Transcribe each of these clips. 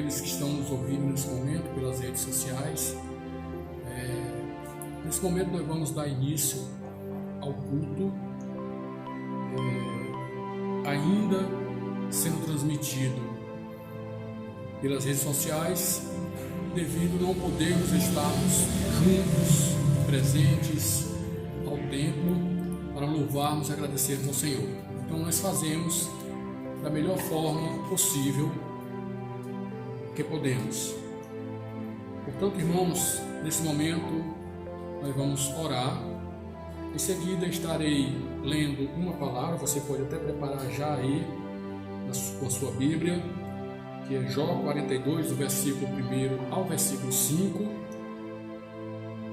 aqueles que estão nos ouvindo nesse momento pelas redes sociais. Nesse momento nós vamos dar início ao culto, ainda sendo transmitido pelas redes sociais, devido a não podermos estarmos juntos, presentes ao templo, para louvarmos e agradecermos ao Senhor. Então nós fazemos da melhor forma possível que podemos. Portanto, irmãos, nesse momento nós vamos orar. Em seguida estarei lendo uma palavra, você pode até preparar já aí com a sua Bíblia, que é Jó 42, do versículo 1 ao versículo 5,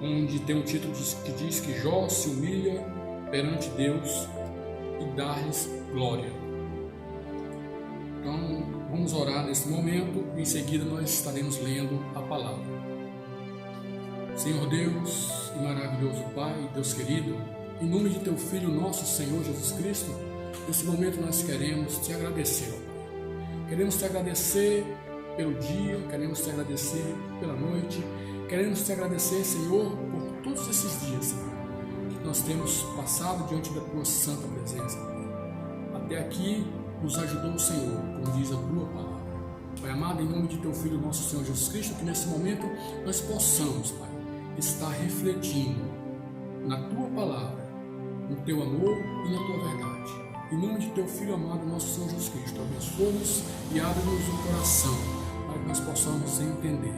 onde tem um título que diz que Jó se humilha perante Deus e dá-lhes glória. Então, vamos orar nesse momento e em seguida nós estaremos lendo a palavra. Senhor Deus e maravilhoso Pai, Deus querido, em nome de Teu Filho, nosso Senhor Jesus Cristo, nesse momento nós queremos Te agradecer, ó Pai. Queremos Te agradecer pelo dia, queremos Te agradecer pela noite, queremos Te agradecer, Senhor, por todos esses dias, Senhor, que nós temos passado diante da Tua santa presença, Pai. Até aqui nos ajudou o Senhor, como diz a Tua palavra. Pai amado, em nome de Teu Filho, nosso Senhor Jesus Cristo, que nesse momento nós possamos, Pai, estar refletindo na Tua palavra, no Teu amor e na Tua verdade. Em nome de Teu Filho amado, nosso Senhor Jesus Cristo, abençoa-nos e abre-nos o coração para que nós possamos entender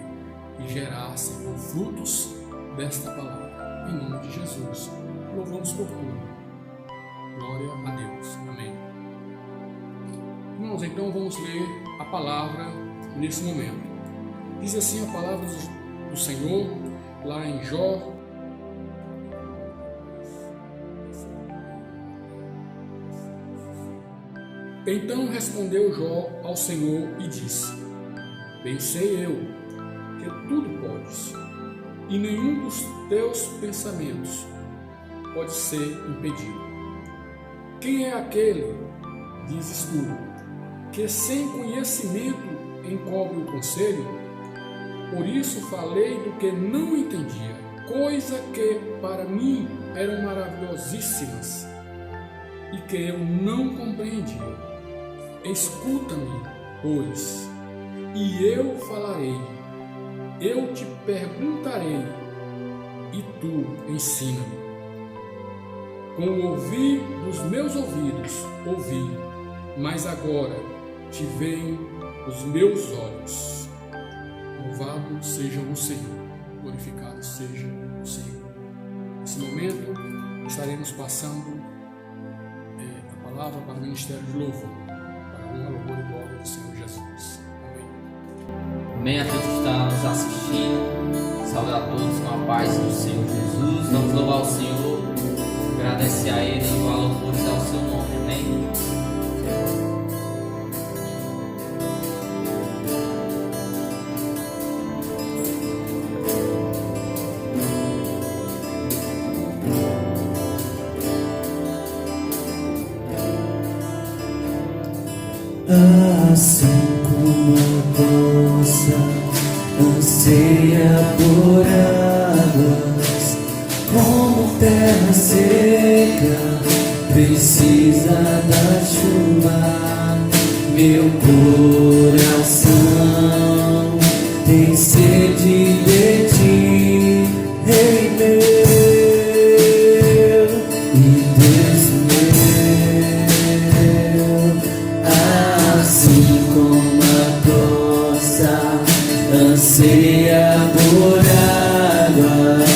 e gerar, Senhor, frutos desta palavra. Em nome de Jesus, louvamos por tudo. Glória a Deus. Amém. Irmãos, então vamos ler a palavra nesse momento. Diz assim a palavra do Senhor, lá em Jó. Então respondeu Jó ao Senhor e disse: Bem sei eu que tudo podes, e nenhum dos teus pensamentos pode ser impedido. Quem é aquele, dizes tu, que sem conhecimento encobre o conselho? Por isso falei do que não entendia, coisa que para mim eram maravilhosíssimas e que eu não compreendia. Escuta-me, pois, e eu falarei, eu te perguntarei, e tu ensina-me. Com o ouvir dos meus ouvidos ouvi, mas agora te veem os meus olhos. Louvado seja o Senhor, glorificado seja o Senhor. Nesse momento estaremos passando a palavra para o ministério de louvor, para a honra, louvor e glória do Senhor Jesus. Amém. Amém. A todos que estão nos assistindo, saudar a todos com a paz do Senhor Jesus. Vamos louvar o Senhor, agradecer a Ele e louvar louvores ao seu nome. Amém. Assim como a moça anseia por águas, como terra seca precisa da chuva, meu coração tem sede de ti, Rei meu e Deus meu. Assim como a costa anseia por águas,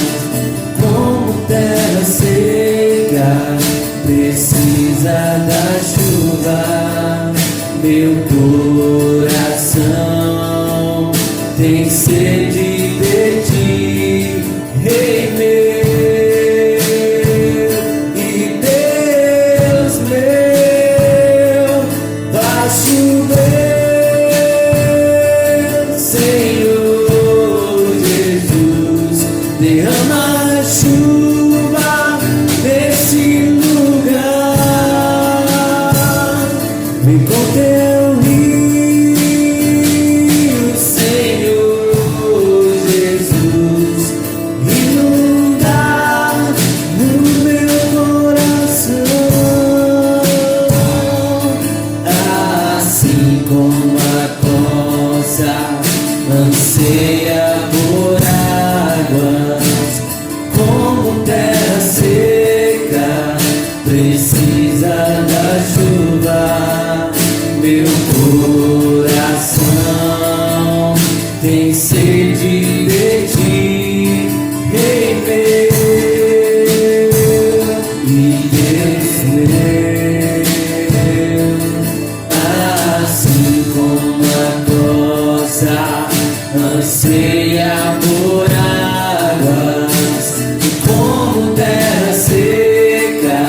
como terra seca precisa da chuva, meu coração tem sede de ti, Rei meu e Deus meu. Vai chover, Senhor Jesus, derrama chuva nesse lugar. Vem com teu rio, anseia por águas, como terra seca, precisa da chuva. Meu coração tem sede de ti, Rei meu e Deus meu. Assim como a rosa anseia por águas, como terra seca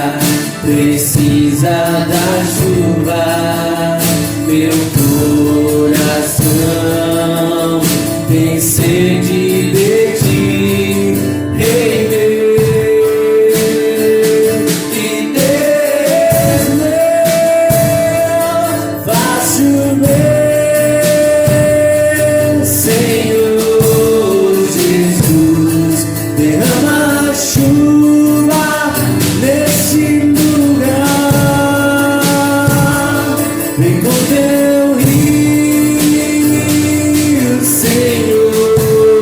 precisa da chuva. Meu coração tem sede de ti, Rei meu e Deus meu. Faz chover, Senhor Jesus, derrama chuva neste lugar. Vem com teu rio, Senhor,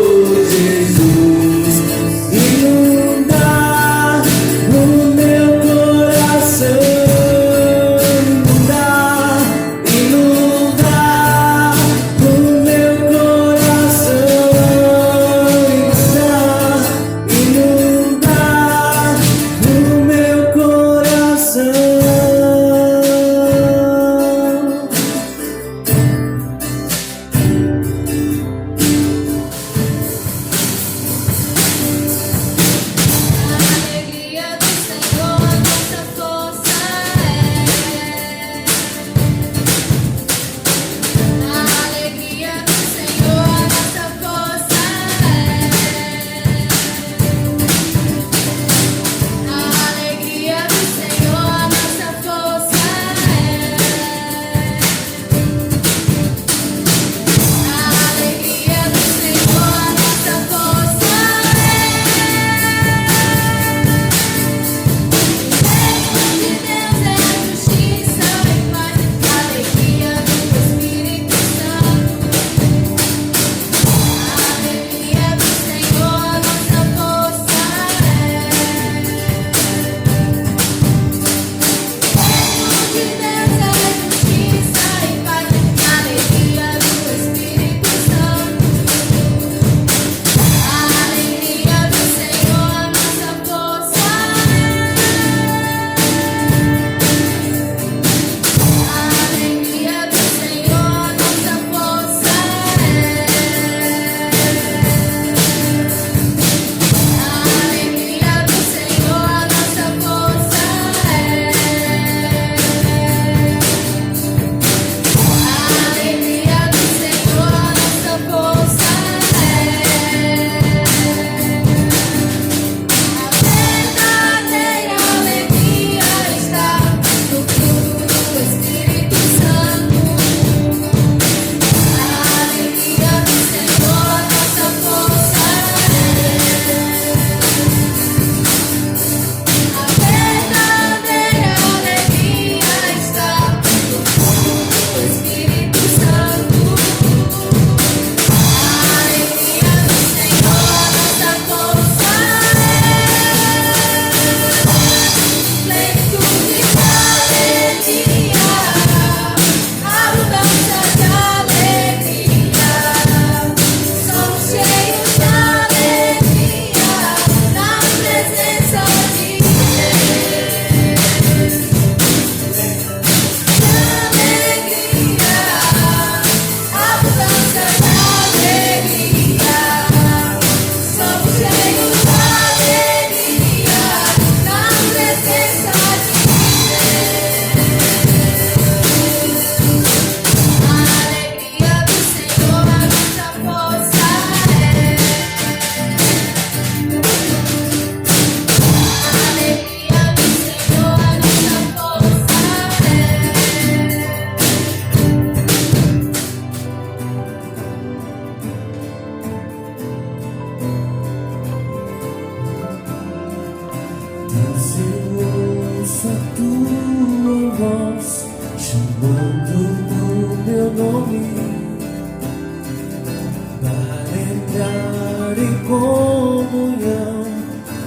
comunhão,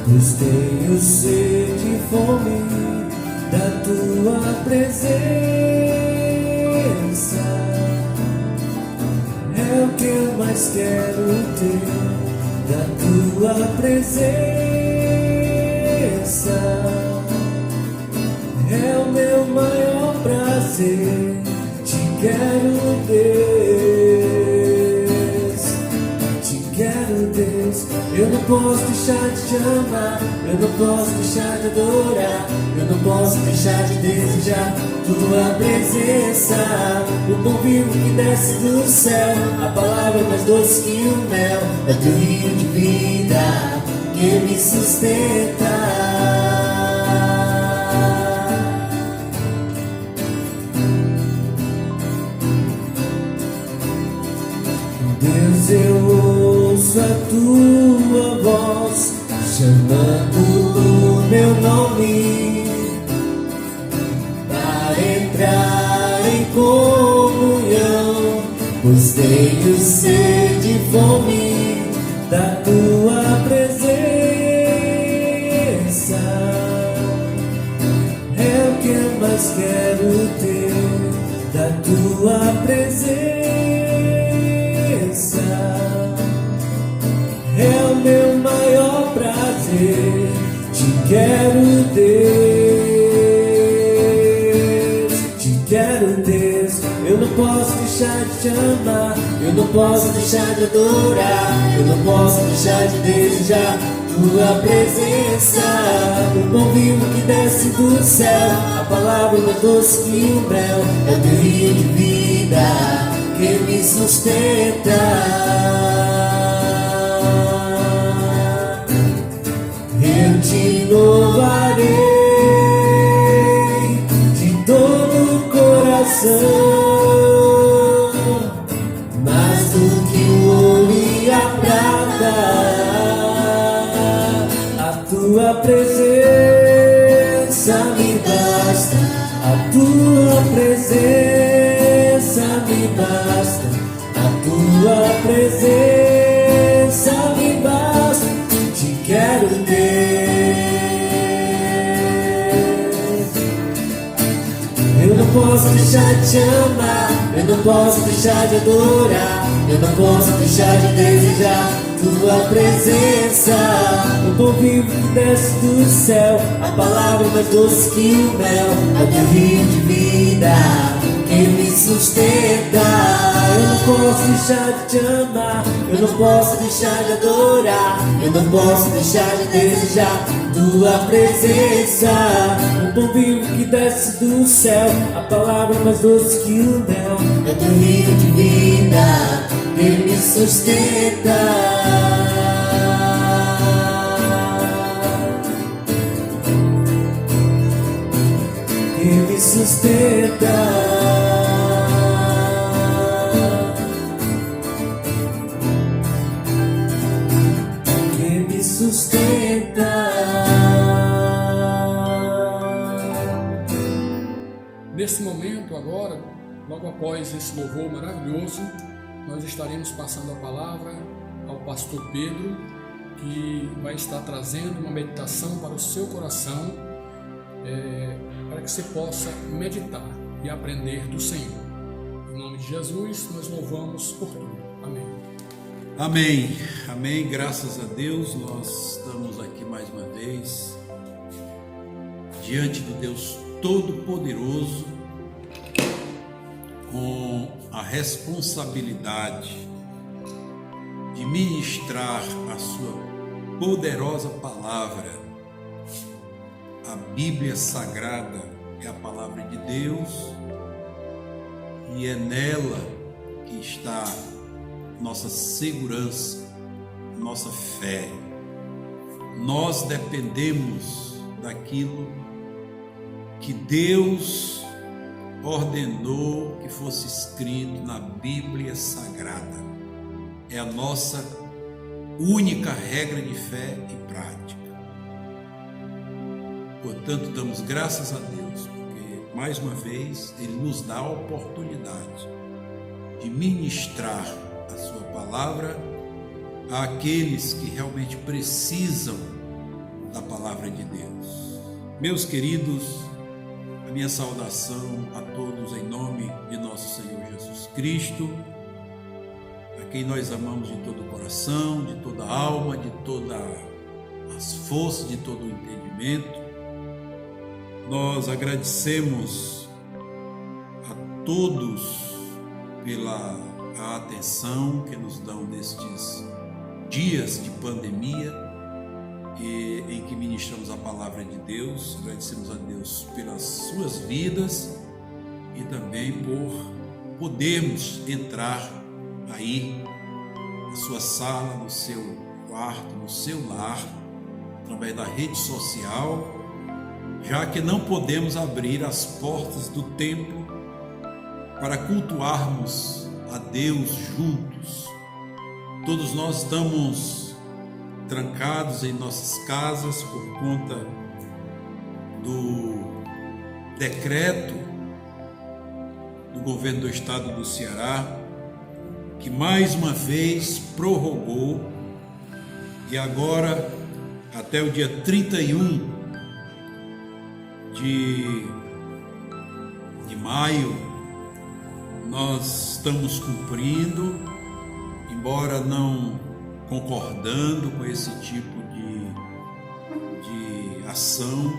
pois tenho sede e fome da tua presença. É o que eu mais quero ter, da tua presença. É o meu maior prazer, te quero, Deus, te quero, Deus. Eu não posso deixar de te amar, eu não posso deixar de adorar, eu não posso deixar de desejar tua presença. O pão vivo que desce do céu, a palavra mais doce que o mel, é teu rio de vida que me sustenta. Deus, eu ouço a tua voz chamando o meu nome para entrar em comunhão, pois tenho sede e fome da tua presença. É o que eu mais quero ter, da tua presença. É o meu maior prazer, te quero, Deus, te quero, Deus. Eu não posso deixar de te amar, eu não posso deixar de adorar, eu não posso deixar de desejar tua presença. O pão vivo que desce do céu, a palavra mais doce que o mel, é o teu rio de vida que me sustenta. Eu te louvarei de todo o coração, mais do que o ouro e a prata. A tua presença me basta, a tua presença me basta, a tua presença me basta. Te quero, Deus. Eu não posso deixar de te amar, eu não posso deixar de adorar, eu não posso deixar de desejar tua presença. O pão vivo que desce do céu, a palavra mais doce que o mel, é teu rio de vida que me sustenta. Eu não posso deixar de te amar, eu não posso deixar de adorar, eu não posso deixar de desejar tua presença. O pão vivo que desce do céu, a palavra mais doce que o mel, é teu rio de vida que me sustenta. Que me sustenta. Nesse momento agora, logo após esse louvor maravilhoso, nós estaremos passando a palavra ao pastor Pedro, que vai estar trazendo uma meditação para o seu coração, para que você possa meditar e aprender do Senhor. Em nome de Jesus, nós louvamos por tudo. Amém. Amém, amém, graças a Deus, nós estamos aqui mais uma vez, diante do Deus Todo-Poderoso, com a responsabilidade de ministrar a sua poderosa palavra. A Bíblia Sagrada é a palavra de Deus e é nela que está nossa segurança, nossa fé. Nós dependemos daquilo que Deus ordenou que fosse escrito na Bíblia Sagrada. É a nossa única regra de fé e prática. Portanto, damos graças a Deus, porque mais uma vez Ele nos dá a oportunidade de ministrar a sua palavra àqueles que realmente precisam da palavra de Deus. Meus queridos, a minha saudação a todos em nome de nosso Senhor Jesus Cristo, a quem nós amamos de todo o coração, de toda a alma, de todas as forças, de todo o entendimento. Nós agradecemos a todos pela atenção que nos dão nestes dias de pandemia em que ministramos a palavra de Deus. Agradecemos a Deus pelas suas vidas e também por podermos entrar aí na sua sala, no seu quarto, no seu lar, através da rede social, já que não podemos abrir as portas do templo para cultuarmos a Deus juntos. Todos nós estamos trancados em nossas casas por conta do decreto do governo do estado do Ceará, que mais uma vez prorrogou, e agora até o dia 31 de maio nós estamos cumprindo, embora não concordando com esse tipo de ação,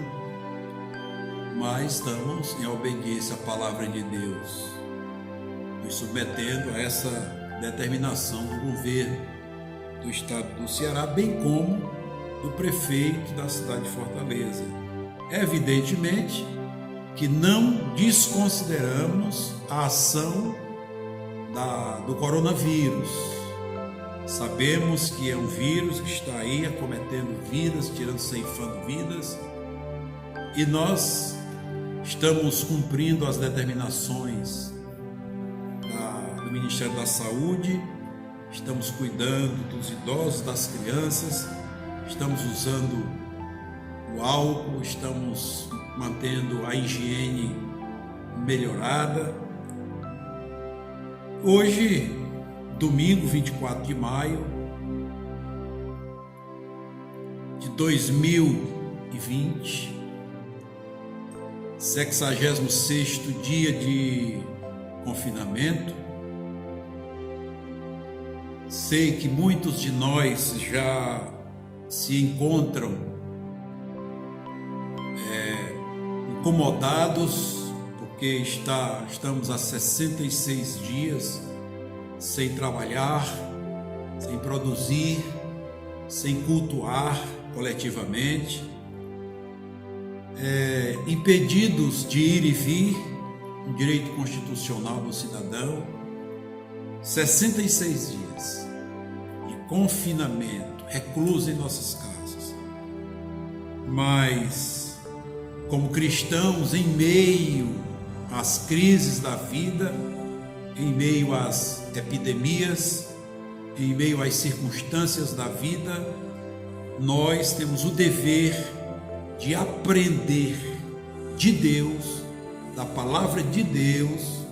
mas estamos em obediência à palavra de Deus, nos submetendo a essa determinação do governo do estado do Ceará, bem como do prefeito da cidade de Fortaleza. Evidentemente que não desconsideramos a ação do coronavírus. Sabemos que é um vírus que está aí acometendo vidas, ceifando vidas, e nós estamos cumprindo as determinações do Ministério da Saúde, estamos cuidando dos idosos, das crianças, estamos usando o álcool, estamos mantendo a higiene melhorada. Hoje, domingo 24 de maio de 2020, 66º dia de confinamento. Sei que muitos de nós já se encontram incomodados, porque estamos há 66 dias sem trabalhar, sem produzir, sem cultuar coletivamente, impedidos de ir e vir, um direito constitucional do cidadão. 66 dias de confinamento, reclusos em nossas casas. Mas, como cristãos, em meio às crises da vida, em meio às epidemias, em meio às circunstâncias da vida, nós temos o dever de aprender de Deus, da palavra de Deus,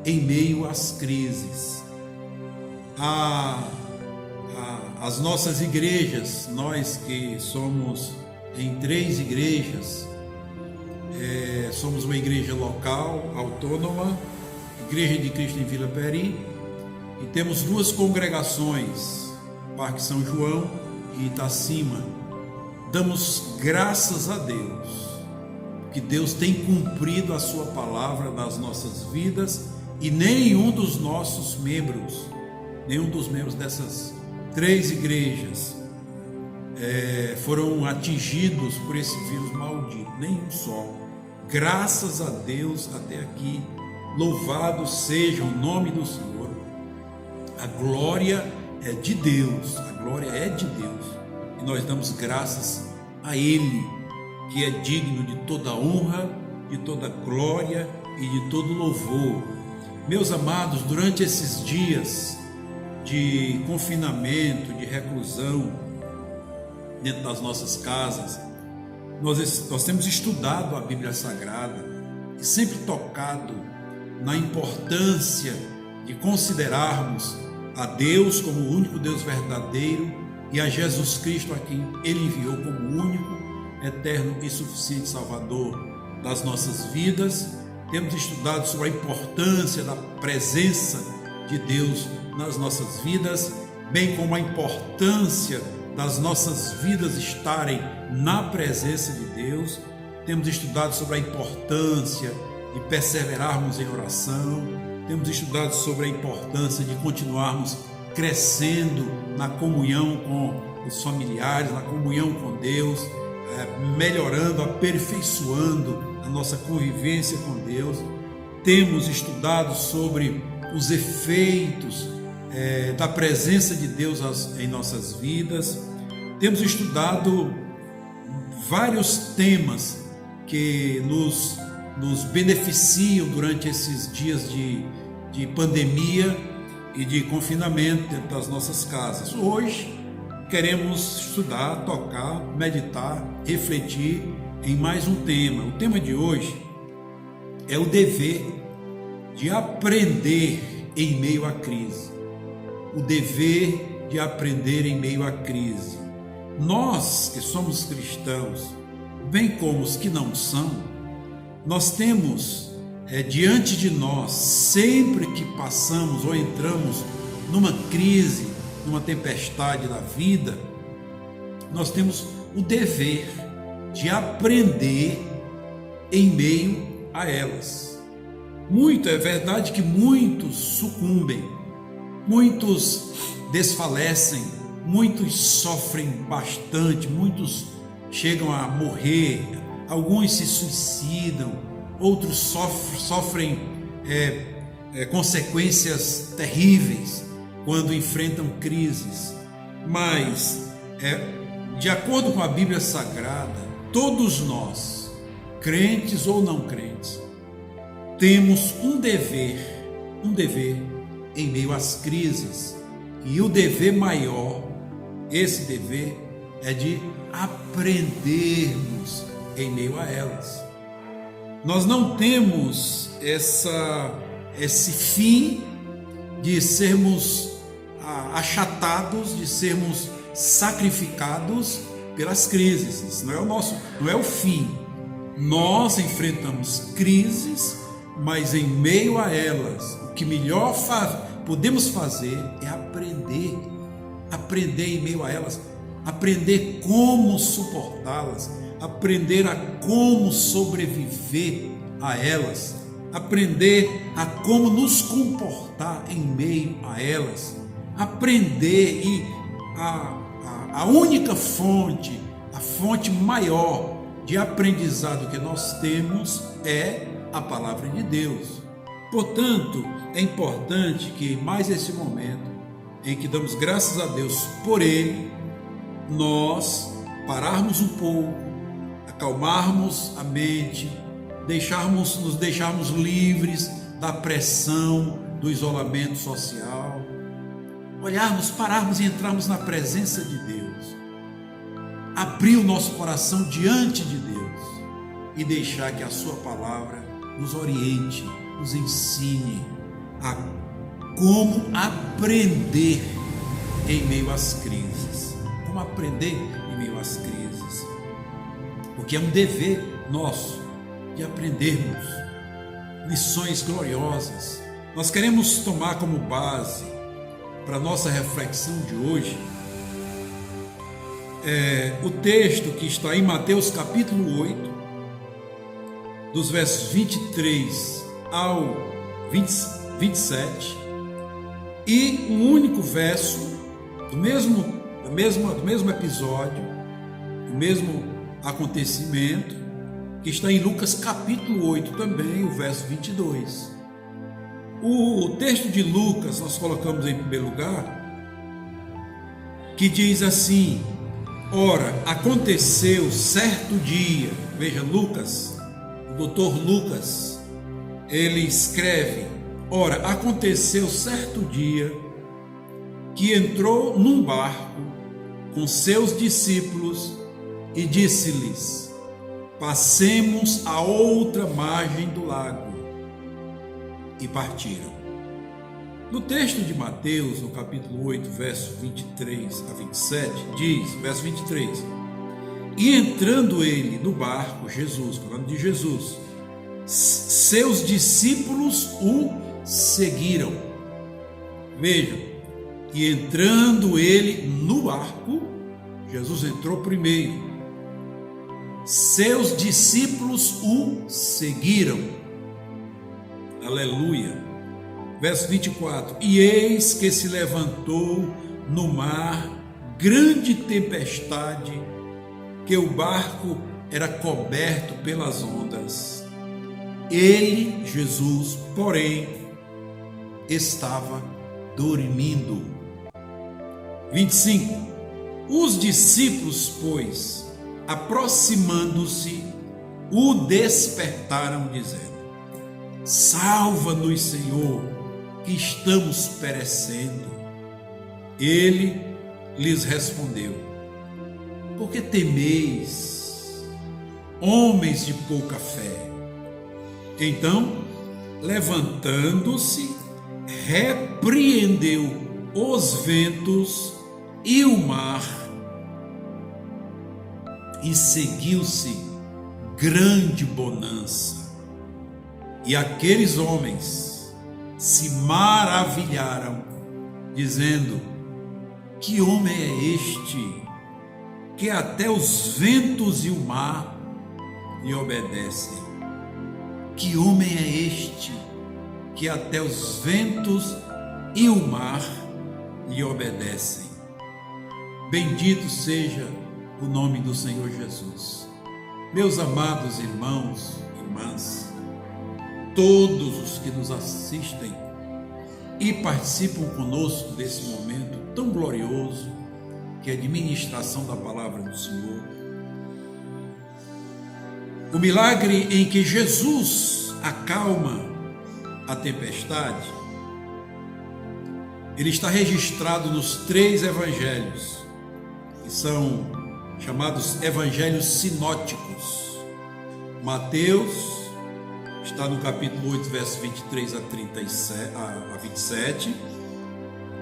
em meio às crises. As nossas igrejas, nós que somos em 3 igrejas, somos uma igreja local, autônoma, Igreja de Cristo em Vila Peri, e temos 2 congregações, Parque São João e Itacima. Damos graças a Deus, que Deus tem cumprido a sua palavra nas nossas vidas, e nenhum dos membros dessas 3 igrejas foram atingidos por esse vírus maldito, nenhum só. Graças a Deus até aqui. Louvado seja o nome do Senhor. A glória é de Deus, e nós damos graças a Ele, que é digno de toda honra, de toda glória e de todo louvor. Meus amados, durante esses dias de confinamento, de reclusão dentro das nossas casas, nós temos estudado a Bíblia Sagrada e sempre tocado na importância de considerarmos a Deus como o único Deus verdadeiro e a Jesus Cristo a quem Ele enviou como o único, eterno e suficiente Salvador das nossas vidas. Temos estudado sobre a importância da presença de Deus nas nossas vidas, bem como a importância das nossas vidas estarem na presença de Deus. Temos estudado sobre a importância de perseverarmos em oração. Temos estudado sobre a importância de continuarmos crescendo na comunhão com os familiares, na comunhão com Deus, melhorando, aperfeiçoando a nossa convivência com Deus. Temos estudado sobre os efeitos da presença de Deus em nossas vidas. Temos estudado vários temas que nos beneficiam durante esses dias de pandemia e de confinamento dentro das nossas casas. Hoje queremos estudar, tocar, meditar, refletir em mais um tema. O tema de hoje é o dever de aprender em meio à crise. O dever de aprender em meio à crise. Nós que somos cristãos, bem como os que não são, nós temos diante de nós, sempre que passamos ou entramos numa crise, numa tempestade da vida, nós temos o dever de aprender em meio a elas. É verdade que muitos sucumbem, muitos desfalecem, muitos sofrem bastante, muitos chegam a morrer, alguns se suicidam, outros sofrem consequências terríveis quando enfrentam crises. Mas, de acordo com a Bíblia Sagrada, todos nós, crentes ou não crentes, temos um dever em meio às crises. E o dever maior, esse dever, é de aprendermos em meio a elas. Nós não temos esse fim de sermos achatados, de sermos sacrificados pelas crises. Isso não é o fim. Nós enfrentamos crises, mas em meio a elas, o que melhor podemos fazer é aprender em meio a elas, aprender como suportá-las, aprender a como sobreviver a elas, aprender a como nos comportar em meio a elas, aprender. E a única fonte, a fonte maior de aprendizado que nós temos é a palavra de Deus. Portanto, é importante que mais esse momento em que damos graças a Deus por Ele, nós pararmos um pouco, acalmarmos a mente, nos deixarmos livres da pressão do isolamento social, pararmos e entrarmos na presença de Deus, abrir o nosso coração diante de Deus e deixar que a sua palavra nos oriente, nos ensine a como aprender em meio às crises. Como aprender em meio às crises. Porque é um dever nosso de aprendermos lições gloriosas. Nós queremos tomar como base para a nossa reflexão de hoje o texto que está em Mateus capítulo 8, dos versos 23 ao 27, e um único verso do mesmo episódio, do mesmo acontecimento, que está em Lucas capítulo 8 também, o verso 22. O texto de Lucas nós colocamos em primeiro lugar, que diz assim: ora, aconteceu certo dia. Veja, Lucas, o doutor Lucas, ele escreve: ora, aconteceu certo dia que entrou num barco com seus discípulos e disse-lhes: passemos a outra margem do lago. E partiram. No texto de Mateus, no capítulo 8, verso 23 a 27, diz, verso 23, e entrando ele no barco, Jesus, falando de Jesus, seus discípulos o seguiram. Vejam, e entrando ele no barco, Jesus entrou primeiro, seus discípulos o seguiram. Aleluia. Verso 24, e eis que se levantou no mar grande tempestade, que o barco era coberto pelas ondas. Ele, Jesus, porém, estava dormindo. 25, os discípulos, pois, aproximando-se, o despertaram, dizendo, salva-nos, Senhor, que estamos perecendo. Ele lhes respondeu, por que temeis, homens de pouca fé? Então, levantando-se, repreendeu os ventos e o mar, e seguiu-se grande bonança. E aqueles homens se maravilharam, dizendo, que homem é este, que até os ventos e o mar lhe obedecem? Que homem é este, que até os ventos e o mar lhe obedecem? Bendito seja o nome do Senhor Jesus. Meus amados irmãos, irmãs, todos os que nos assistem e participam conosco desse momento tão glorioso que é a administração da palavra do Senhor. O milagre em que Jesus acalma a tempestade, ele está registrado nos 3 evangelhos, que são chamados evangelhos sinóticos. Mateus está no capítulo 8, verso 23 a 27.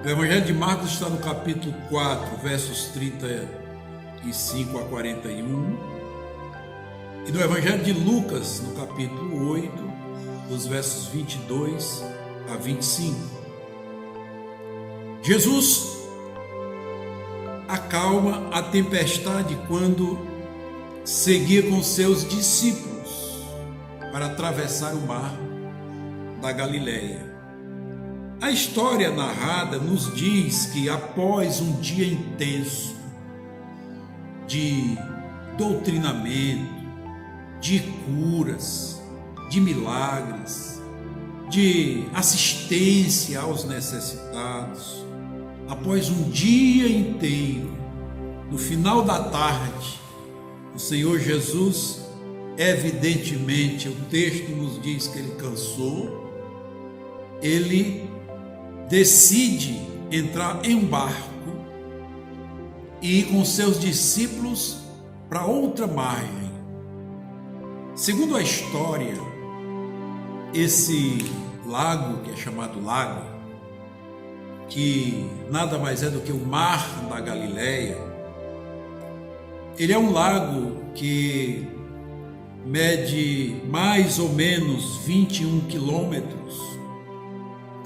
O Evangelho de Marcos está no capítulo 4, versos 35 a 41. E no Evangelho de Lucas, no capítulo 8, dos versos 22 a 25. Jesus acalma a tempestade quando seguia com seus discípulos para atravessar o mar da Galileia. A história narrada nos diz que após um dia intenso de doutrinamento, de curas, de milagres, de assistência aos necessitados, após um dia inteiro, no final da tarde, o Senhor Jesus, evidentemente, o texto nos diz que ele cansou, ele decide entrar em um barco e ir com seus discípulos para outra margem. Segundo a história, esse lago, que é chamado lago, que nada mais é do que o mar da Galileia, ele é um lago que mede mais ou menos 21 quilômetros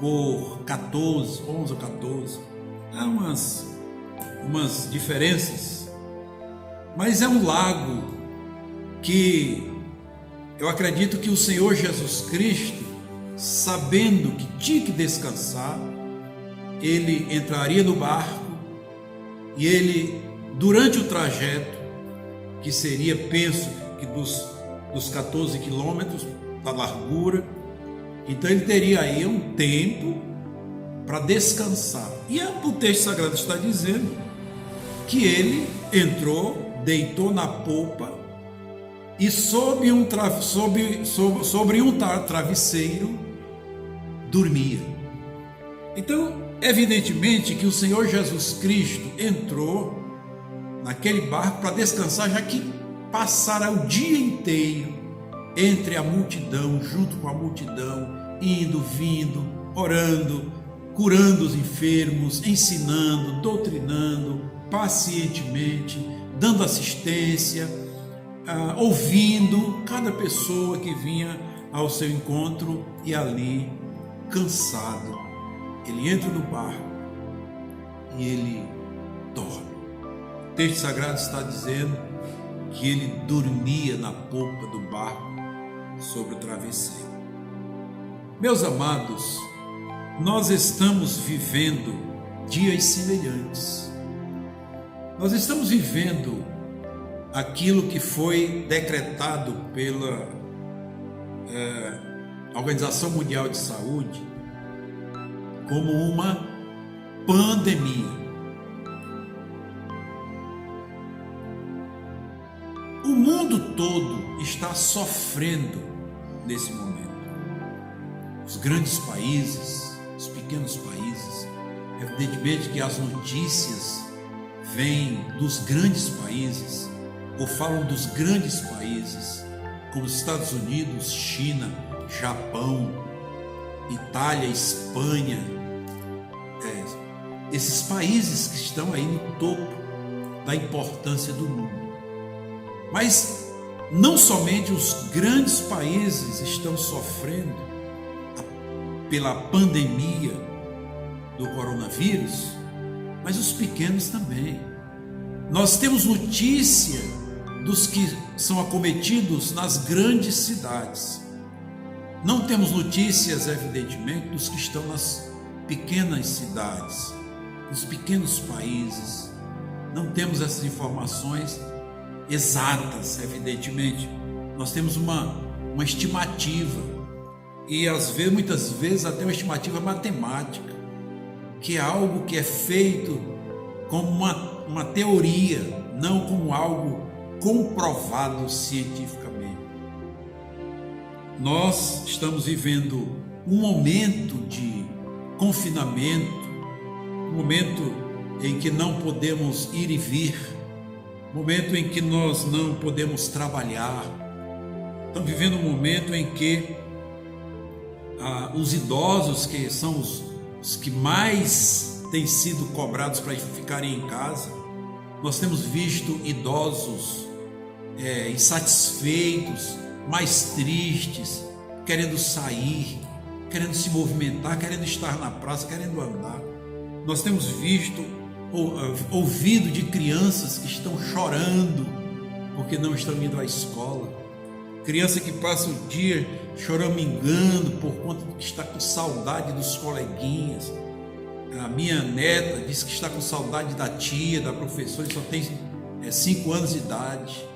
por 11 ou 14. Há umas diferenças, mas é um lago que eu acredito que o Senhor Jesus Cristo, sabendo que tinha que descansar, ele entraria no barco e ele, durante o trajeto, que seria, penso, que dos 14 quilômetros da largura, então ele teria aí um tempo para descansar. E o texto sagrado está dizendo que ele entrou, deitou na polpa e sobre um travesseiro dormia. Então, evidentemente que o Senhor Jesus Cristo entrou naquele barco para descansar, já que passara o dia inteiro entre a multidão, junto com a multidão, indo, vindo, orando, curando os enfermos, ensinando, doutrinando, pacientemente, dando assistência, ouvindo cada pessoa que vinha ao seu encontro, e ali, cansado, ele entra no barco e ele dorme. O texto sagrado está dizendo que ele dormia na polpa do barco sobre o travesseiro. Meus amados, nós estamos vivendo dias semelhantes. Nós estamos vivendo aquilo que foi decretado pela Organização Mundial de Saúde como uma pandemia. O mundo todo está sofrendo nesse momento. Os grandes países, os pequenos países, evidentemente que as notícias vêm dos grandes países, ou falam dos grandes países, como os Estados Unidos, China, Japão, Itália, Espanha, esses países que estão aí no topo da importância do mundo. Mas não somente os grandes países estão sofrendo pela pandemia do coronavírus, mas os pequenos também. Nós temos notícia dos que são acometidos nas grandes cidades. Não temos notícias, evidentemente, dos que estão nas pequenas cidades, nos pequenos países. Não temos essas informações exatas, evidentemente. Nós temos uma estimativa, e muitas vezes até uma estimativa matemática, que é algo que é feito como uma teoria, não como algo comprovado cientificamente. Nós estamos vivendo um momento de confinamento, um momento em que não podemos ir e vir, momento em que nós não podemos trabalhar. Estamos vivendo um momento em que os idosos, que são os que mais têm sido cobrados para ficarem em casa, nós temos visto idosos insatisfeitos, mais tristes, querendo sair, querendo se movimentar, querendo estar na praça, querendo andar. Nós temos visto, ouvido de crianças que estão chorando porque não estão indo à escola. Criança que passa o dia choramingando por conta de que está com saudade dos coleguinhas. A minha neta disse que está com saudade da tia, da professora, que só tem 5 anos de idade.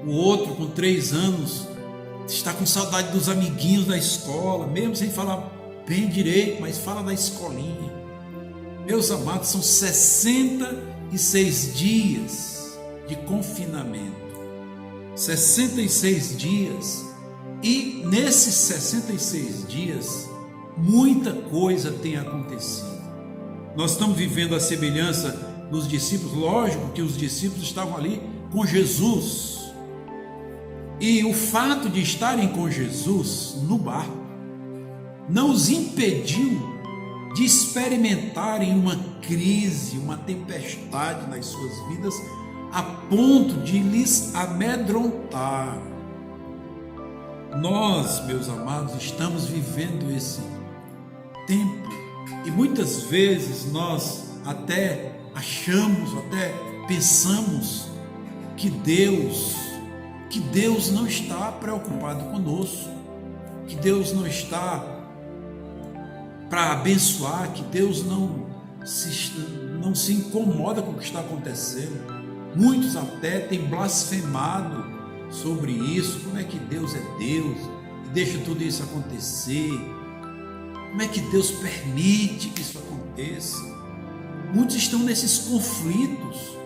O outro, com 3 anos, está com saudade dos amiguinhos da escola, mesmo sem falar bem direito, mas fala da escolinha. Meus amados, são 66 dias de confinamento. 66 dias. E nesses 66 dias, muita coisa tem acontecido. Nós estamos vivendo a semelhança dos discípulos. Lógico que os discípulos estavam ali com Jesus. E o fato de estarem com Jesus no barco não os impediu de experimentarem uma crise, uma tempestade nas suas vidas, a ponto de lhes amedrontar. Nós, meus amados, estamos vivendo esse tempo, e muitas vezes nós até achamos, até pensamos que Deus não está preocupado conosco, que Deus não está para abençoar, que Deus não se incomoda com o que está acontecendo. Muitos até têm blasfemado sobre isso. Como é que Deus é Deus e deixa tudo isso acontecer? Como é que Deus permite que isso aconteça? Muitos estão nesses conflitos,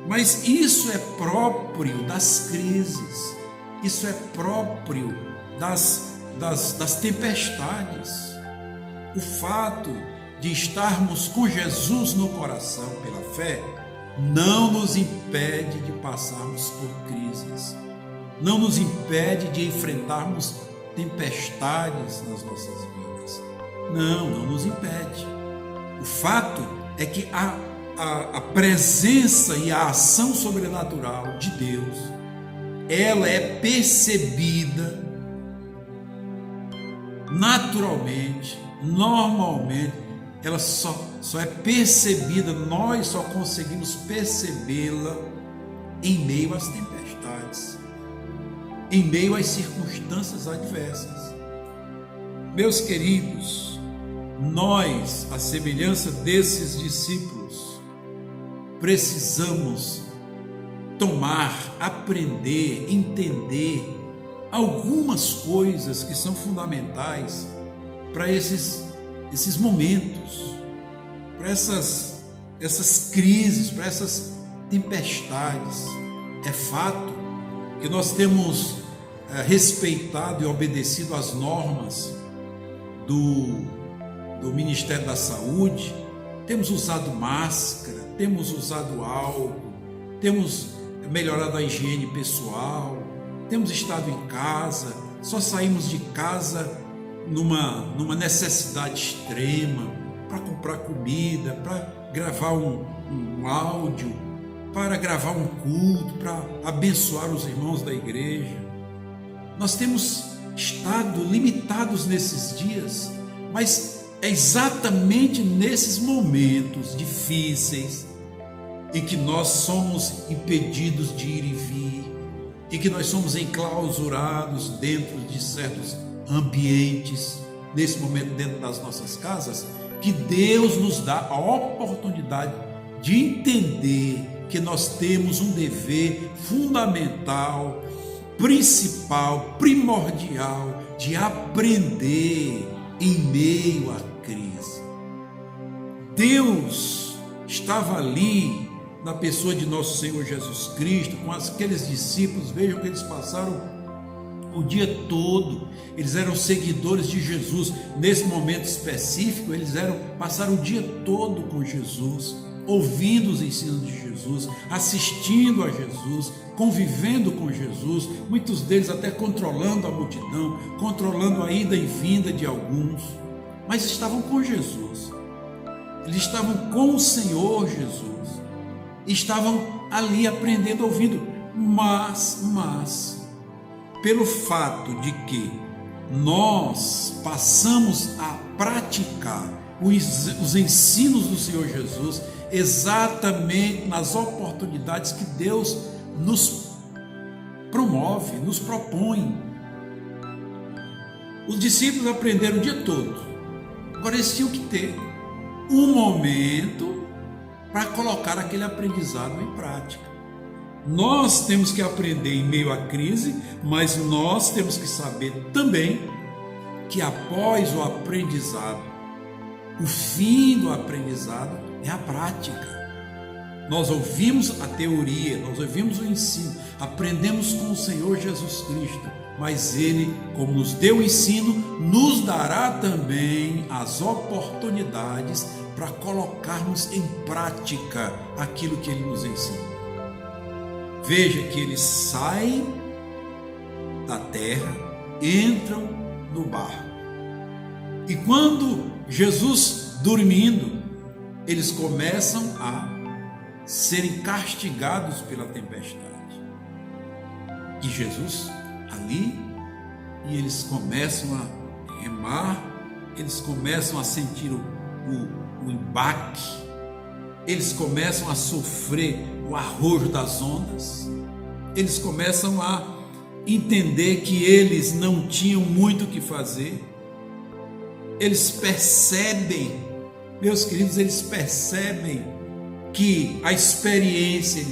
mas isso é próprio das crises, isso é próprio das tempestades. O fato de estarmos com Jesus no coração pela fé não nos impede de passarmos por crises, não nos impede de enfrentarmos tempestades nas nossas vidas. Não nos impede. O fato é que a presença e a ação sobrenatural de Deus, ela é percebida naturalmente, normalmente, ela só é percebida, nós só conseguimos percebê-la em meio às tempestades, em meio às circunstâncias adversas. Meus queridos, nós, à semelhança desses discípulos, precisamos tomar, aprender, entender algumas coisas que são fundamentais para esses momentos, para essas crises, para essas tempestades. É fato que nós temos respeitado e obedecido às normas do Ministério da Saúde, temos usado máscara, temos usado álcool, temos melhorado a higiene pessoal, temos estado em casa, só saímos de casa numa necessidade extrema, para comprar comida, para gravar um áudio, para gravar um culto, para abençoar os irmãos da igreja. Nós temos estado limitados nesses dias, mas é exatamente nesses momentos difíceis em que nós somos impedidos de ir e vir, em que nós somos enclausurados dentro de certos ambientes, nesse momento dentro das nossas casas, que Deus nos dá a oportunidade de entender que nós temos um dever fundamental, principal, primordial, de aprender em meio à crise. Deus estava ali na pessoa de nosso Senhor Jesus Cristo, com aqueles discípulos. Vejam que eles passaram o dia todo, eles eram seguidores de Jesus. Nesse momento específico, eles passaram o dia todo com Jesus, ouvindo os ensinos de Jesus, assistindo a Jesus, convivendo com Jesus, muitos deles até controlando a multidão, controlando a ida e vinda de alguns, mas estavam com Jesus, eles estavam com o Senhor Jesus, estavam ali aprendendo, ouvindo, mas pelo fato de que nós passamos a praticar os ensinos do Senhor Jesus exatamente nas oportunidades que Deus nos promove, nos propõe. Os discípulos aprenderam o dia todo, agora eles tinham que ter um momento para colocar aquele aprendizado em prática. Nós temos que aprender em meio à crise, mas nós temos que saber também que após o aprendizado, o fim do aprendizado é a prática. Nós ouvimos a teoria, nós ouvimos o ensino, aprendemos com o Senhor Jesus Cristo, mas Ele, como nos deu o ensino, nos dará também as oportunidades para colocarmos em prática aquilo que Ele nos ensina. Veja que eles saem da terra, entram no barco. E quando Jesus dormindo, eles começam a serem castigados pela tempestade. E Jesus ali, e eles começam a remar, eles começam a sentir o embaque, eles começam a sofrer o arrojo das ondas, eles começam a entender que eles não tinham muito o que fazer. Eles percebem, meus queridos, eles percebem que a experiência,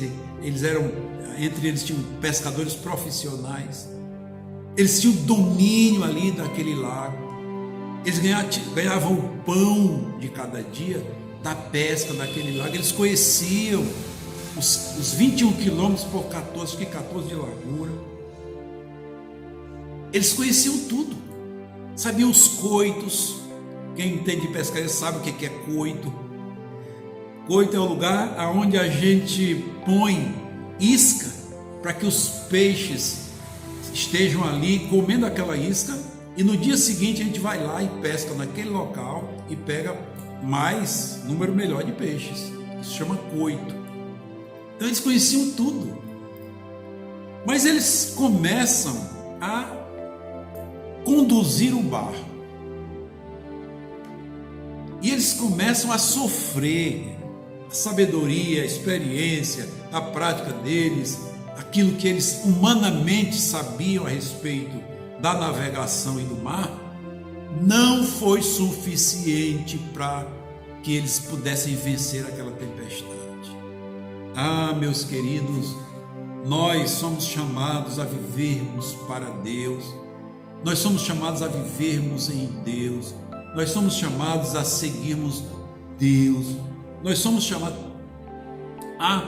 entre eles tinham pescadores profissionais, eles tinham domínio ali daquele lago, eles ganhavam o pão de cada dia da pesca daquele lago, eles conheciam os 21 quilômetros por 14 de largura, eles conheciam tudo, sabiam os coitos. Quem entende de pescaria sabe o que é coito. Coito é o lugar onde a gente põe isca para que os peixes estejam ali comendo aquela isca, e no dia seguinte a gente vai lá e pesca naquele local e pega mais número melhor de peixes. Isso chama coito. Então eles conheciam tudo. Mas eles começam a conduzir o barco. E eles começam a sofrer. A sabedoria, a experiência, a prática deles, aquilo que eles humanamente sabiam a respeito da navegação e do mar, não foi suficiente para que eles pudessem vencer aquela tempestade. Ah, meus queridos, nós somos chamados a vivermos para Deus, nós somos chamados a vivermos em Deus, nós somos chamados a seguirmos Deus, nós somos chamados a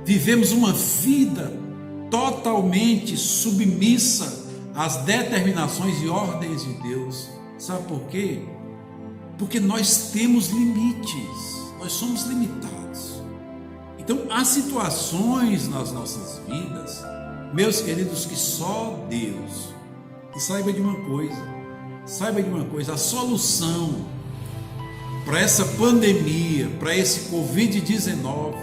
vivermos uma vida totalmente submissa às determinações e ordens de Deus. Sabe por quê? Porque nós temos limites, nós somos limitados. Então, há situações nas nossas vidas, meus queridos, que só Deus. E saiba de uma coisa, a solução para essa pandemia, para esse Covid-19,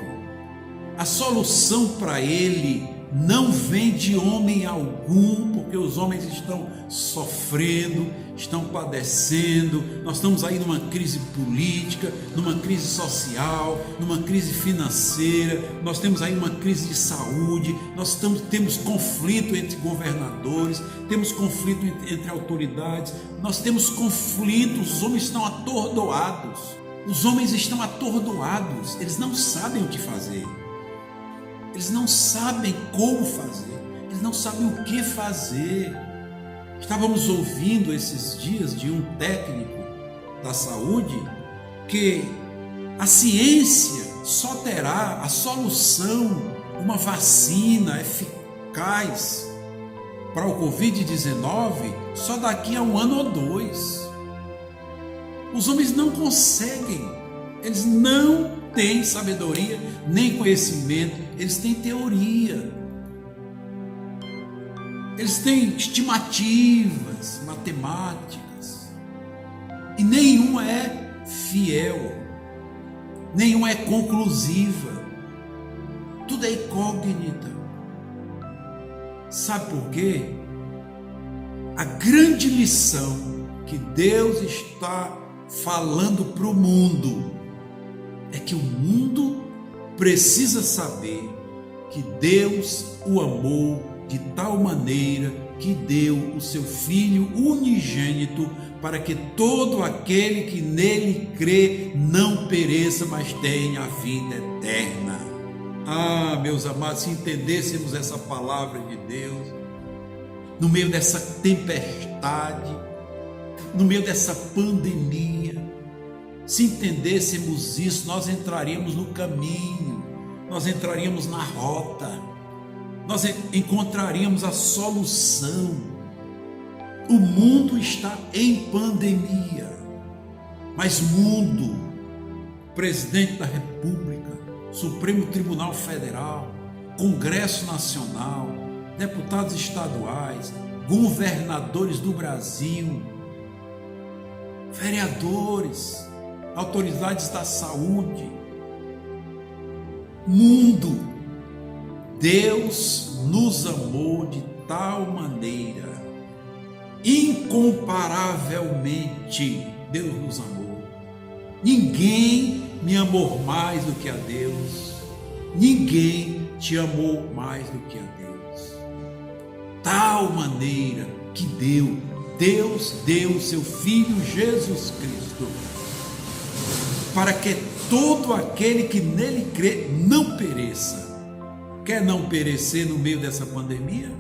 a solução para ele não vem de homem algum, porque os homens estão sofrendo, estão padecendo. Nós estamos aí numa crise política, numa crise social, numa crise financeira, nós temos aí uma crise de saúde, temos conflito entre governadores, temos conflito entre autoridades, nós temos conflitos, os homens estão atordoados, eles não sabem o que fazer. Eles não sabem como fazer, eles não sabem o que fazer. Estávamos ouvindo esses dias de um técnico da saúde que a ciência só terá a solução, uma vacina eficaz para o Covid-19 só daqui a 1 ano ou 2. Os homens não conseguem, eles não têm sabedoria nem conhecimento, eles têm teoria, eles têm estimativas matemáticas e nenhuma é fiel, nenhuma é conclusiva, tudo é incógnita. Sabe por quê? A grande lição que Deus está falando para o mundo é que o mundo precisa saber que Deus o amou de tal maneira que deu o seu Filho unigênito para que todo aquele que nele crê não pereça, mas tenha a vida eterna. Ah, meus amados, se entendêssemos essa palavra de Deus, no meio dessa tempestade, no meio dessa pandemia, se entendêssemos isso, nós entraríamos no caminho, nós entraríamos na rota, nós encontraríamos a solução. O mundo está em pandemia, mas mundo, Presidente da República, Supremo Tribunal Federal, Congresso Nacional, deputados estaduais, governadores do Brasil, vereadores, autoridades da saúde, mundo, Deus nos amou de tal maneira, incomparavelmente Deus nos amou. Ninguém me amou mais do que a Deus, ninguém te amou mais do que a Deus. Tal maneira que Deus deu o seu Filho Jesus Cristo, para que todo aquele que nele crê não pereça. Quer não perecer no meio dessa pandemia?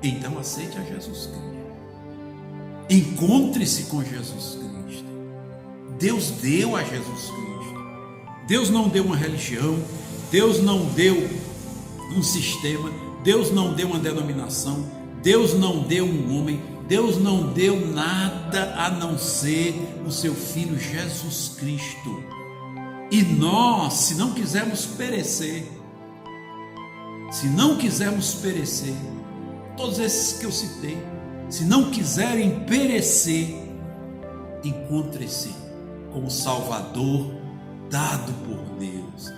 Então aceite a Jesus Cristo. Encontre-se com Jesus Cristo. Deus deu a Jesus Cristo. Deus não deu uma religião, Deus não deu um sistema, Deus não deu uma denominação, Deus não deu um homem, Deus não deu nada a não ser o seu Filho Jesus Cristo. E nós, se não quisermos perecer, todos esses que eu citei, se não quiserem perecer, encontre-se como Salvador dado por Deus.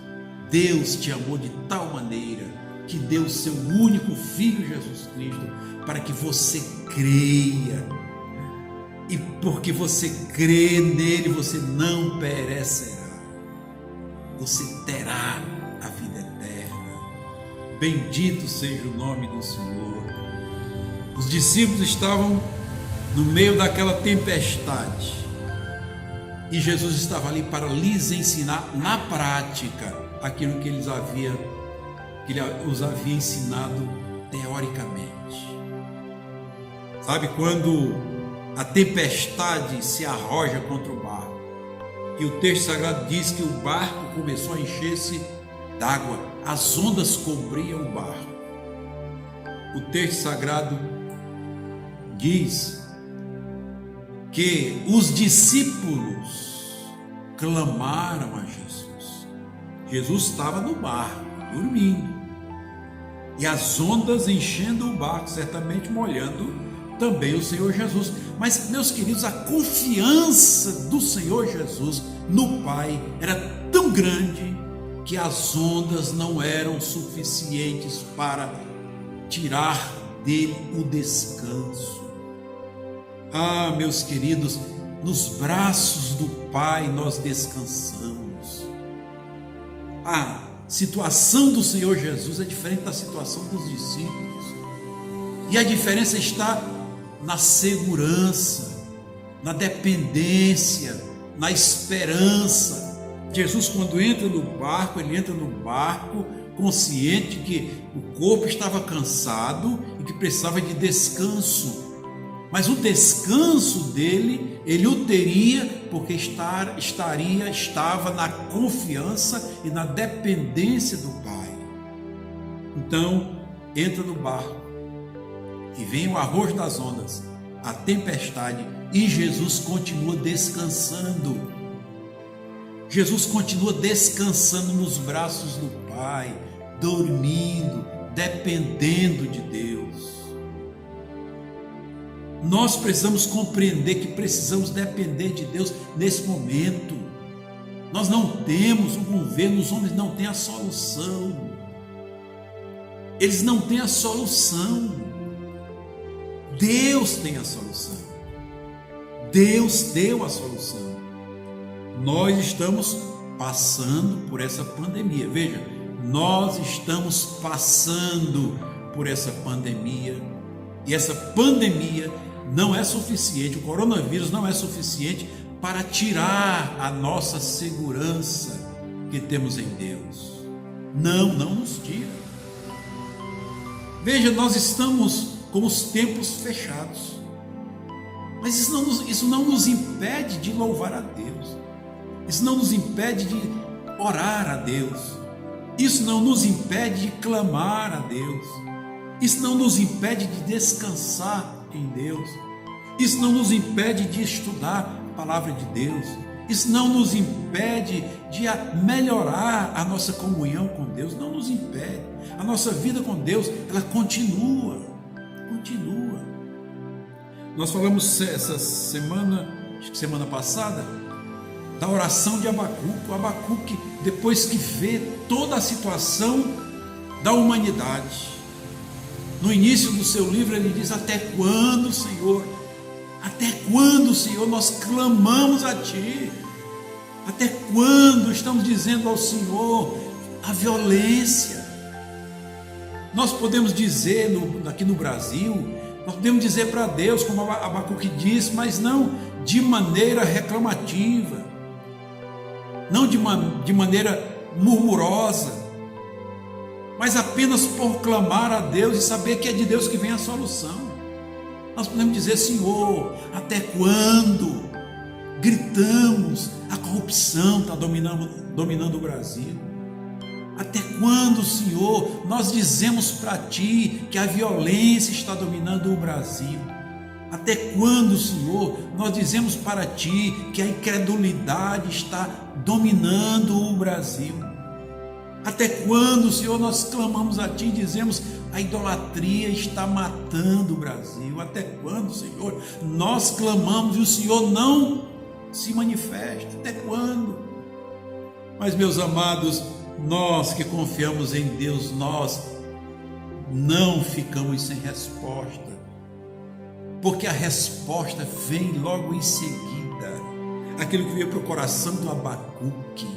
Deus te amou de tal maneira que deu o seu único Filho Jesus Cristo para que você creia. E porque você crê nele, você não perecerá. Você terá a vida eterna. Bendito seja o nome do Senhor. Os discípulos estavam no meio daquela tempestade e Jesus estava ali para lhes ensinar na prática aquilo que ele os havia ensinado teoricamente. Sabe, quando a tempestade se arroja contra o barco e o texto sagrado diz que o barco começou a encher-se d'água, as ondas cobriam o barco. O texto sagrado diz que os discípulos clamaram a Jesus. Jesus estava no barco, dormindo, e as ondas enchendo o barco, certamente molhando também o Senhor Jesus. Mas, meus queridos, a confiança do Senhor Jesus no Pai era tão grande que as ondas não eram suficientes para tirar dele o descanso. Ah, meus queridos, nos braços do Pai nós descansamos. A situação do Senhor Jesus é diferente da situação dos discípulos. E a diferença está na segurança, na dependência, na esperança. Jesus, quando entra no barco, ele entra no barco consciente que o corpo estava cansado e que precisava de descanso. Mas o descanso dele, ele o teria porque estava na confiança e na dependência do Pai. Então, entra no barco e vem o arrojo das ondas, a tempestade, e Jesus continua descansando. Jesus continua descansando nos braços do Pai, dormindo, dependendo de Deus. Nós precisamos compreender que precisamos depender de Deus nesse momento. Nós não temos o governo, os homens não têm a solução. Eles não têm a solução. Deus tem a solução. Deus deu a solução. Nós estamos passando por essa pandemia. Veja, nós estamos passando por essa pandemia. E essa pandemia não é suficiente, o coronavírus não é suficiente para tirar a nossa segurança que temos em Deus. Não nos tira. Veja, nós estamos com os templos fechados, mas isso não nos impede de louvar a Deus, isso não nos impede de orar a Deus, isso não nos impede de clamar a Deus, isso não nos impede de descansar em Deus, isso não nos impede de estudar a palavra de Deus, isso não nos impede de melhorar a nossa comunhão com Deus, não nos impede. A nossa vida com Deus, ela continua. Nós falamos essa semana, acho que semana passada, da oração de Abacuque. O Abacuque, depois que vê toda a situação da humanidade, no início do seu livro ele diz: até quando, Senhor? Até quando, Senhor, nós clamamos a Ti? Até quando estamos dizendo ao Senhor a violência? Nós podemos dizer aqui no Brasil, nós podemos dizer para Deus, como Abacuque diz, mas não de maneira reclamativa, não de maneira murmurosa, mas apenas por clamar a Deus e saber que é de Deus que vem a solução. Nós podemos dizer: Senhor, até quando gritamos a corrupção está dominando o Brasil? Até quando, Senhor, nós dizemos para Ti que a violência está dominando o Brasil? Até quando, Senhor, nós dizemos para Ti que a incredulidade está dominando o Brasil? Até quando, Senhor, nós clamamos a Ti e dizemos: a idolatria está matando o Brasil? Até quando, Senhor, nós clamamos e o Senhor não se manifeste. Até quando? Mas, meus amados, nós que confiamos em Deus, nós não ficamos sem resposta, porque a resposta vem logo em seguida. Aquilo que veio para o coração do Abacuque: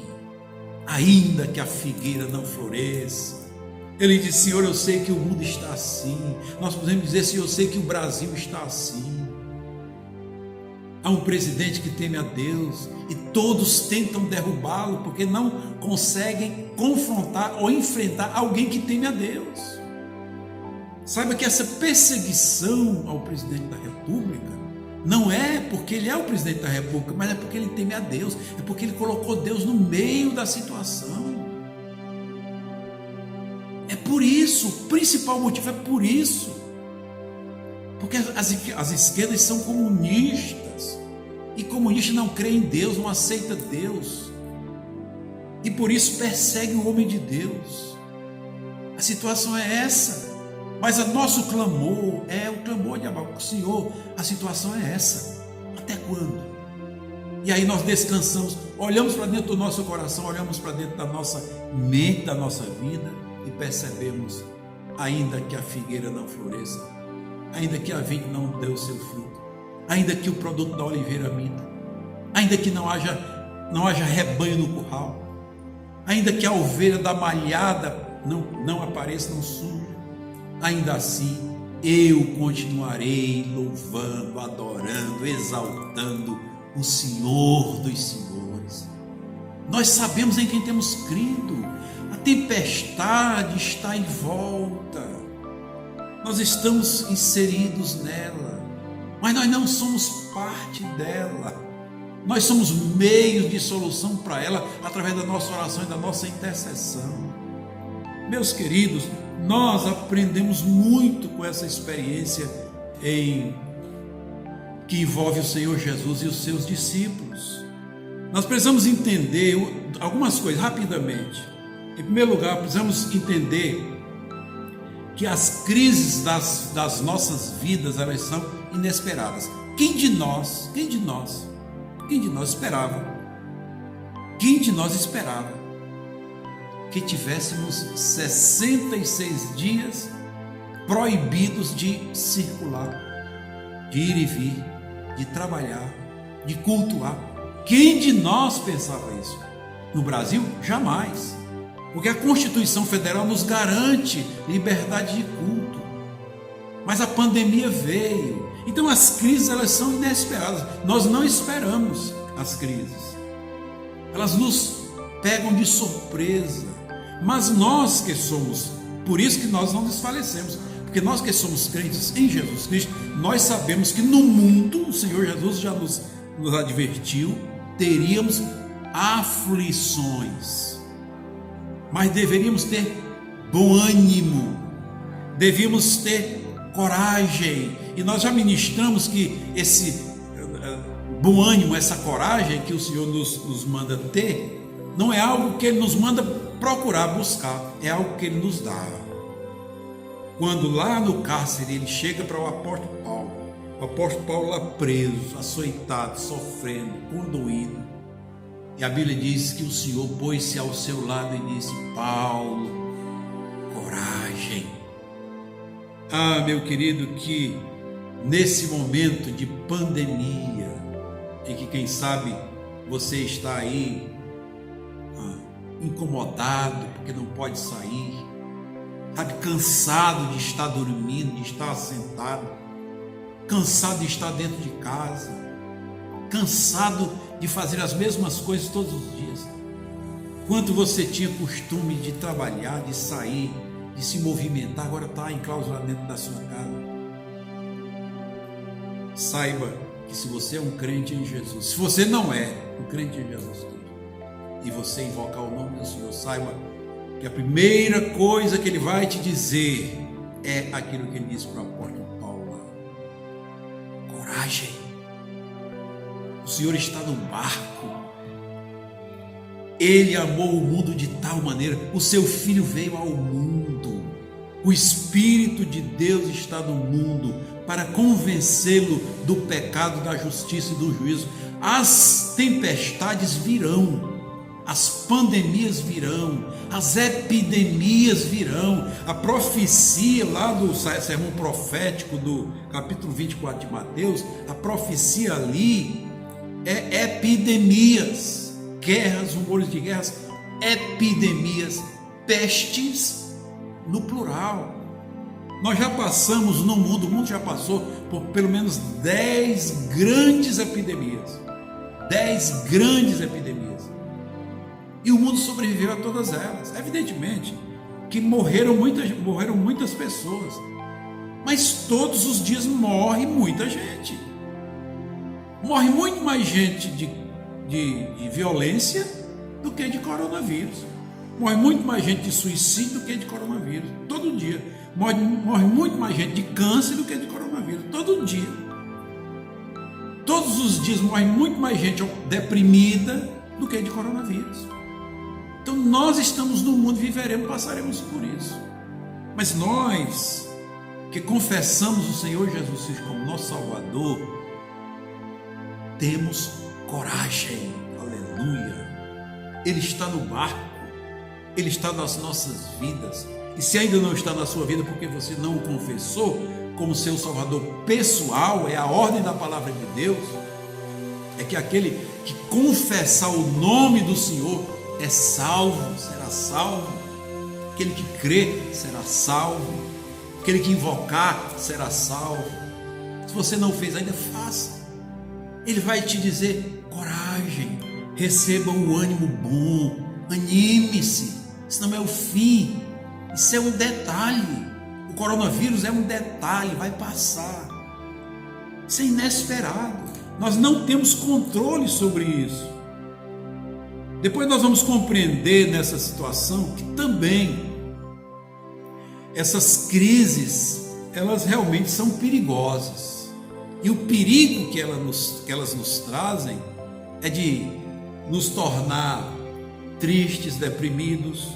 ainda que a figueira não floresça. Ele disse: Senhor, eu sei que o mundo está assim. Nós podemos dizer: Senhor, eu sei que o Brasil está assim. Há um presidente que teme a Deus e todos tentam derrubá-lo porque não conseguem confrontar ou enfrentar alguém que teme a Deus. Saiba que essa perseguição ao presidente da República não é porque ele é o presidente da República, mas é porque ele teme a Deus, é porque ele colocou Deus no meio da situação. É por isso, o principal motivo é por isso. Porque as esquerdas são comunistas, e comunista não crê em Deus, não aceita Deus, e por isso persegue o homem de Deus. A situação é essa, mas o nosso clamor é o clamor de Abacuque: Senhor, a situação é essa, até quando? E aí nós descansamos, olhamos para dentro do nosso coração, olhamos para dentro da nossa mente, da nossa vida, e percebemos: ainda que a figueira não floresça, ainda que a vide não dê o seu fruto, ainda que o produto da oliveira minta, ainda que não haja rebanho no curral, ainda que a ovelha da malhada não apareça, não surja, ainda assim eu continuarei louvando, adorando, exaltando o Senhor dos Senhores. Nós sabemos em quem temos crido. A tempestade está em volta, nós estamos inseridos nela, mas nós não somos parte dela. Nós somos meios de solução para ela através da nossa oração e da nossa intercessão. Meus queridos, nós aprendemos muito com essa experiência que envolve o Senhor Jesus e os seus discípulos. Nós precisamos entender algumas coisas rapidamente. Em primeiro lugar, precisamos entender que as crises das nossas vidas, elas são inesperadas. Quem de nós esperava que tivéssemos 66 dias proibidos de circular, de ir e vir, de trabalhar, de cultuar? Quem de nós pensava isso? No Brasil, jamais. Porque a Constituição Federal nos garante liberdade de culto. Mas a pandemia veio. Então as crises, elas são inesperadas. Nós não esperamos as crises. Elas nos pegam de surpresa. Mas nós que somos, por isso que nós não desfalecemos, porque nós que somos crentes em Jesus Cristo, nós sabemos que no mundo, o Senhor Jesus já nos advertiu, teríamos aflições. Mas deveríamos ter bom ânimo, devíamos ter coragem, e nós já ministramos que esse bom ânimo, essa coragem que o Senhor nos manda ter, não é algo que Ele nos manda procurar, buscar, é algo que Ele nos dá. Quando lá no cárcere Ele chega para o apóstolo Paulo lá preso, açoitado, sofrendo, condoído, e a Bíblia diz que o Senhor pôs-se ao seu lado e disse: Paulo, coragem. Ah, meu querido, que nesse momento de pandemia, em que quem sabe você está aí incomodado porque não pode sair, sabe, cansado de estar dormindo, de estar sentado, cansado de estar dentro de casa, cansado de fazer as mesmas coisas todos os dias. Quanto você tinha costume de trabalhar, de sair, de se movimentar, agora está enclausurado dentro da sua casa. Saiba que se você é um crente em Jesus, se você não é um crente em Jesus Cristo, e você invocar o nome do Senhor, saiba que a primeira coisa que Ele vai te dizer é aquilo que Ele disse para o apóstolo Paulo lá: coragem. O Senhor está no barco. Ele amou o mundo de tal maneira, o seu Filho veio ao mundo. O Espírito de Deus está no mundo para convencê-lo do pecado, da justiça e do juízo. As tempestades virão, as pandemias virão, as epidemias virão. A profecia lá do sermão profético do capítulo 24 de Mateus, a profecia ali é epidemias, guerras, rumores de guerras, epidemias, pestes no plural. Nós já passamos no mundo, o mundo já passou por pelo menos 10 grandes epidemias. 10 grandes epidemias. E o mundo sobreviveu a todas elas. Evidentemente que morreram muitas pessoas. Mas todos os dias morre muita gente. Morre muito mais gente de violência do que de coronavírus. Morre muito mais gente de suicídio do que de coronavírus. Todo dia. Morre muito mais gente de câncer do que de coronavírus. Todo dia. Todos os dias morre muito mais gente deprimida do que de coronavírus. Então nós estamos no mundo, viveremos, passaremos por isso. Mas nós que confessamos o Senhor Jesus Cristo como nosso Salvador, temos coragem. Aleluia. Ele está no barco. Ele está nas nossas vidas. E se ainda não está na sua vida porque você não o confessou como seu Salvador pessoal, é a ordem da palavra de Deus, é que aquele que confessar o nome do Senhor é salvo, será salvo. Aquele que crê será salvo. Aquele que invocar será salvo. Se você não fez ainda, faça. Ele vai te dizer: coragem, receba um ânimo bom, anime-se, isso não é o fim, isso é um detalhe. O coronavírus é um detalhe, vai passar. Isso é inesperado. Nós não temos controle sobre isso. Depois nós vamos compreender nessa situação que também essas crises, elas realmente são perigosas. E o perigo que elas nos trazem é de nos tornar tristes, deprimidos,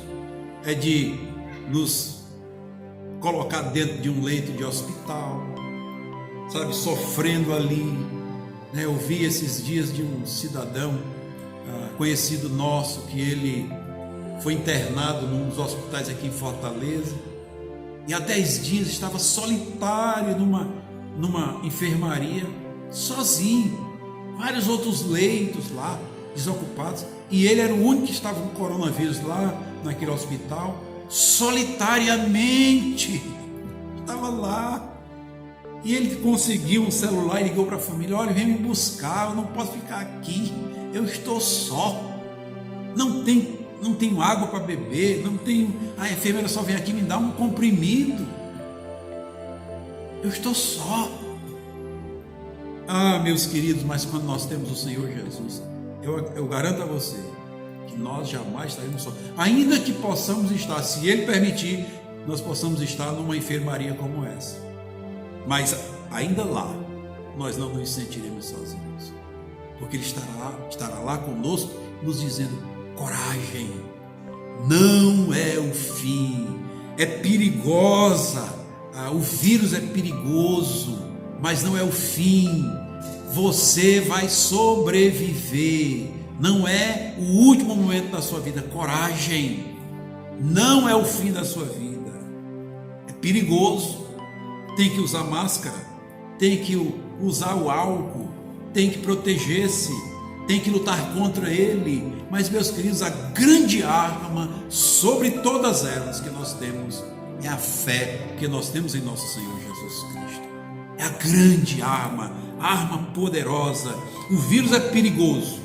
é de nos colocar dentro de um leito de hospital, sabe, sofrendo ali. Eu vi esses dias de um cidadão conhecido nosso, que ele foi internado num dos hospitais aqui em Fortaleza, e há 10 dias estava solitário numa enfermaria, sozinho, vários outros leitos lá, desocupados, e ele era o único que estava com coronavírus lá naquele hospital, solitariamente, estava lá. E ele conseguiu um celular e ligou para a família: olha, vem me buscar, eu não posso ficar aqui, eu estou só, não tenho água para beber, a enfermeira só vem aqui me dar um comprimido, eu estou só. Meus queridos, mas quando nós temos o Senhor Jesus, eu garanto a você que nós jamais estaremos só, ainda que possamos estar, se Ele permitir, nós possamos estar numa enfermaria como essa, mas ainda lá nós não nos sentiremos sozinhos, porque Ele estará lá conosco, nos dizendo: coragem, não é o fim, é perigosa, o vírus é perigoso, mas não é o fim, você vai sobreviver, não é o último momento da sua vida. Coragem, não é o fim da sua vida, é perigoso, tem que usar máscara, tem que usar o álcool, tem que proteger-se, tem que lutar contra ele, mas, meus queridos, a grande arma sobre todas elas que nós temos é a fé que nós temos em nosso Senhor Jesus Cristo. É a grande arma poderosa. O vírus é perigoso,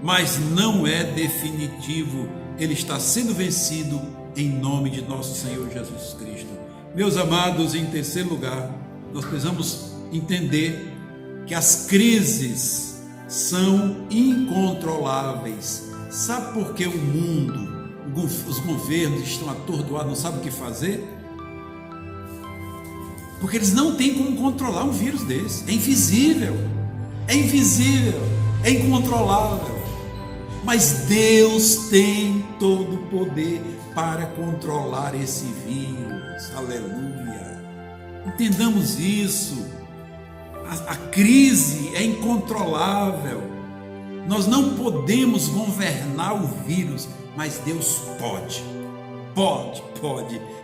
mas não é definitivo, ele está sendo vencido em nome de nosso Senhor Jesus Cristo. Meus amados, em terceiro lugar, nós precisamos entender que as crises são incontroláveis. Sabe por que o mundo, os governos estão atordoados, não sabem o que fazer? Porque eles não têm como controlar um vírus desse. É invisível, é incontrolável. Mas Deus tem todo o poder para controlar esse vírus. Aleluia. Entendamos isso. A crise é incontrolável. Nós não podemos governar o vírus, mas Deus pode. Pode.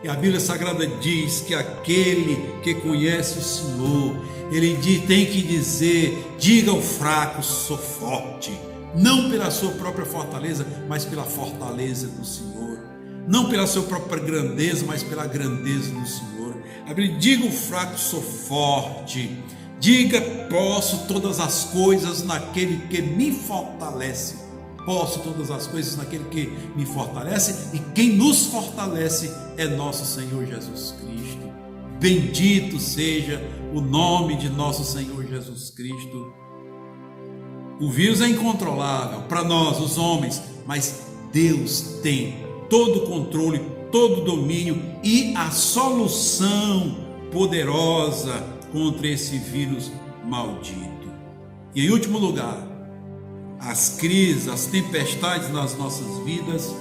E a Bíblia Sagrada diz que aquele que conhece o Senhor, ele tem que dizer: diga ao fraco, sou forte. Não pela sua própria fortaleza, mas pela fortaleza do Senhor. Não pela sua própria grandeza, mas pela grandeza do Senhor. A Bíblia diz: diga ao fraco, sou forte. Diga: posso todas as coisas naquele que me fortalece. Posso todas as coisas naquele que me fortalece, e quem nos fortalece é nosso Senhor Jesus Cristo. Bendito seja o nome de nosso Senhor Jesus Cristo. O vírus é incontrolável para nós, os homens, mas Deus tem todo o controle, todo o domínio e a solução poderosa contra esse vírus maldito. E em último lugar, as crises, as tempestades nas nossas vidas,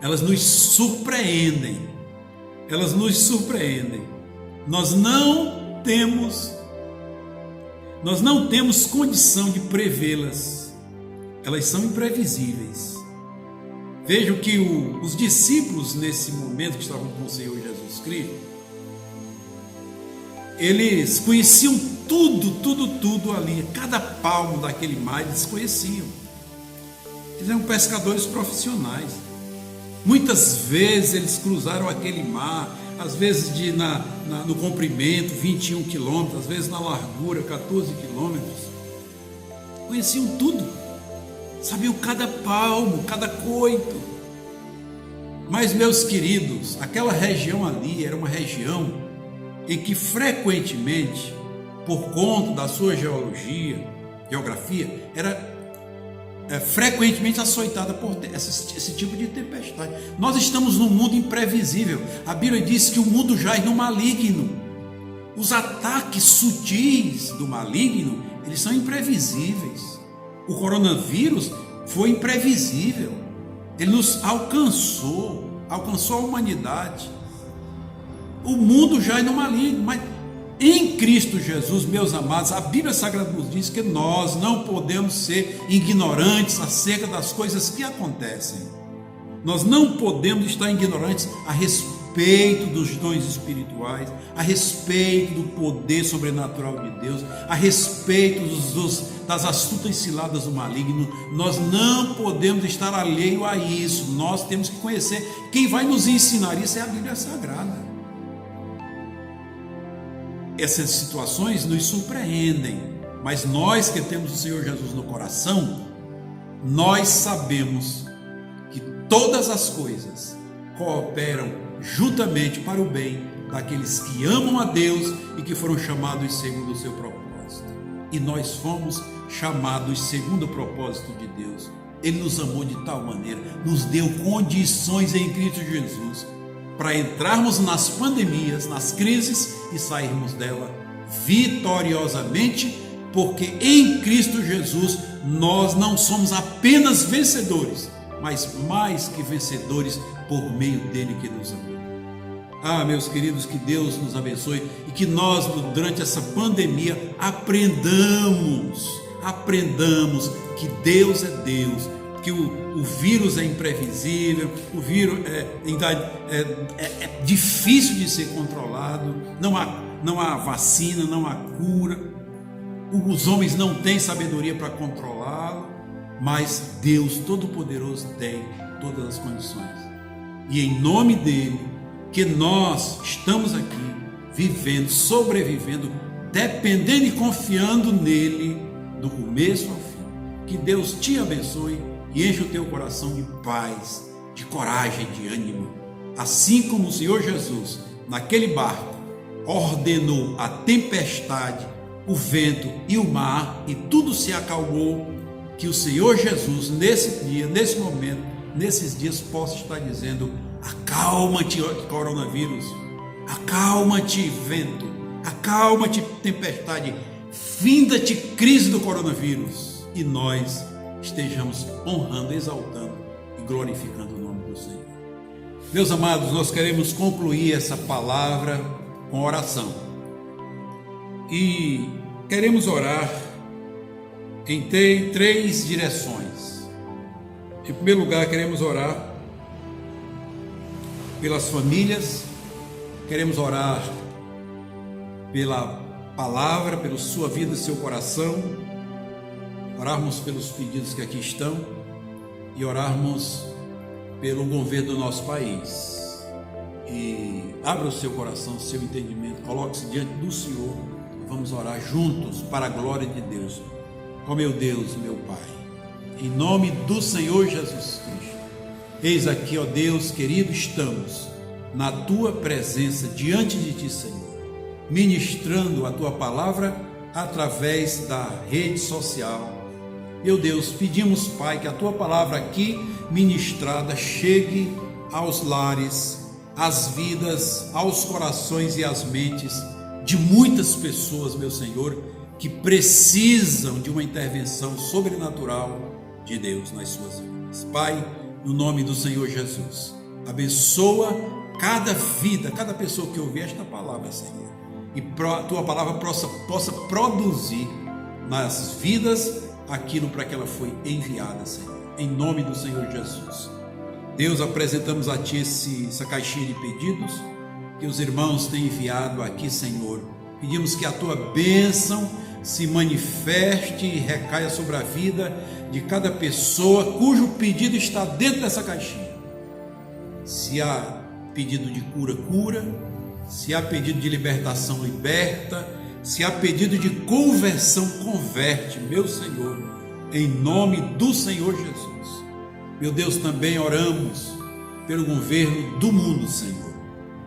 elas nos surpreendem. Nós não temos condição de prevê-las. Elas são imprevisíveis. Vejam que os discípulos, nesse momento que estavam com o Senhor Jesus Cristo, eles conheciam tudo ali, cada palmo daquele mar eles conheciam. Eles eram pescadores profissionais. Muitas vezes eles cruzaram aquele mar, às vezes no comprimento 21 quilômetros, às vezes na largura 14 quilômetros. Conheciam tudo, sabiam cada palmo, cada coito. Mas, meus queridos, aquela região ali era uma região em que frequentemente, por conta da sua geografia, era frequentemente açoitada por esse tipo de tempestade. Nós estamos num mundo imprevisível. A Bíblia diz que o mundo jaz no maligno. Os ataques sutis do maligno, eles são imprevisíveis. O coronavírus foi imprevisível. Ele nos alcançou a humanidade. O mundo jaz no maligno, mas em Cristo Jesus, meus amados, a Bíblia Sagrada nos diz que nós não podemos ser ignorantes acerca das coisas que acontecem. Nós não podemos estar ignorantes a respeito dos dons espirituais, a respeito do poder sobrenatural de Deus, a respeito das astutas ciladas do maligno. Nós não podemos estar alheio a isso. Nós temos que conhecer. Quem vai nos ensinar isso é a Bíblia Sagrada. Essas situações nos surpreendem, mas nós que temos o Senhor Jesus no coração, nós sabemos que todas as coisas cooperam juntamente para o bem daqueles que amam a Deus e que foram chamados segundo o seu propósito. E nós fomos chamados segundo o propósito de Deus. Ele nos amou de tal maneira, nos deu condições em Cristo Jesus para entrarmos nas pandemias, nas crises e sairmos dela vitoriosamente, porque em Cristo Jesus nós não somos apenas vencedores, mas mais que vencedores por meio dele que nos amou. Ah, meus queridos, que Deus nos abençoe e que nós, durante essa pandemia, aprendamos que Deus é Deus, que o vírus é imprevisível, o vírus é difícil de ser controlado, não há vacina, não há cura, os homens não têm sabedoria para controlá-lo, mas Deus Todo-Poderoso tem todas as condições. E em nome dele, que nós estamos aqui, vivendo, sobrevivendo, dependendo e confiando nele, do começo ao fim. Que Deus te abençoe e enche o teu coração de paz, de coragem, de ânimo. Assim como o Senhor Jesus, naquele barco, ordenou a tempestade, o vento e o mar, e tudo se acalmou, que o Senhor Jesus, nesse dia, nesse momento, nesses dias, possa estar dizendo: acalma-te, coronavírus, acalma-te, vento, acalma-te, tempestade, finda-te, crise do coronavírus, e nós estejamos honrando, exaltando e glorificando o nome do Senhor. Meus amados, nós queremos concluir essa palavra com oração e queremos orar em três direções. Em primeiro lugar, queremos orar pelas famílias, queremos orar pela palavra, pela sua vida e seu coração, orarmos pelos pedidos que aqui estão e orarmos pelo governo do nosso país. E abra o seu coração, o seu entendimento, coloque-se diante do Senhor, vamos orar juntos para a glória de Deus. Ó meu Deus, meu Pai, em nome do Senhor Jesus Cristo, eis aqui, ó Deus querido, estamos na Tua presença, diante de Ti, Senhor, ministrando a Tua palavra através da rede social. Meu Deus, pedimos, Pai, que a Tua palavra aqui ministrada chegue aos lares, às vidas, aos corações e às mentes de muitas pessoas, meu Senhor, que precisam de uma intervenção sobrenatural de Deus nas suas vidas. Pai, no nome do Senhor Jesus, abençoa cada vida, cada pessoa que ouvir esta palavra, Senhor, e a Tua palavra possa produzir nas vidas aquilo para que ela foi enviada, Senhor, em nome do Senhor Jesus. Deus, apresentamos a Ti essa caixinha de pedidos que os irmãos têm enviado aqui, Senhor. Pedimos que a Tua bênção se manifeste e recaia sobre a vida de cada pessoa cujo pedido está dentro dessa caixinha. Se há pedido de cura, cura. Se há pedido de libertação, liberta. Se há pedido de conversão, converte, meu Senhor, em nome do Senhor Jesus. Meu Deus, também oramos pelo governo do mundo, Senhor.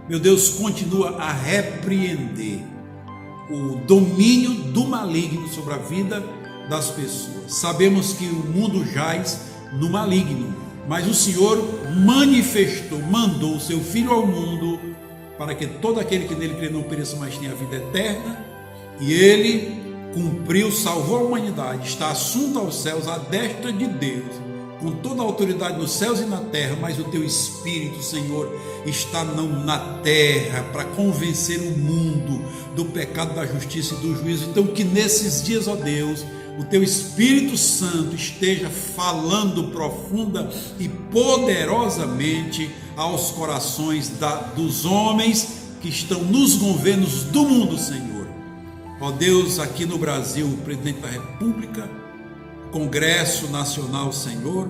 Meu Deus, continua a repreender o domínio do maligno sobre a vida das pessoas. Sabemos que o mundo jaz no maligno, mas o Senhor manifestou, mandou o seu Filho ao mundo para que todo aquele que nele crê não pereça, mas tenha a vida eterna. E ele cumpriu, salvou a humanidade, está assunto aos céus, à destra de Deus, com toda a autoridade nos céus e na terra, mas o Teu Espírito, Senhor, está na terra para convencer o mundo do pecado, da justiça e do juízo. Então que nesses dias, ó Deus, o Teu Espírito Santo esteja falando profunda e poderosamente aos corações dos homens que estão nos governos do mundo, Senhor. Ó Deus, aqui no Brasil, o Presidente da República, Congresso Nacional, Senhor,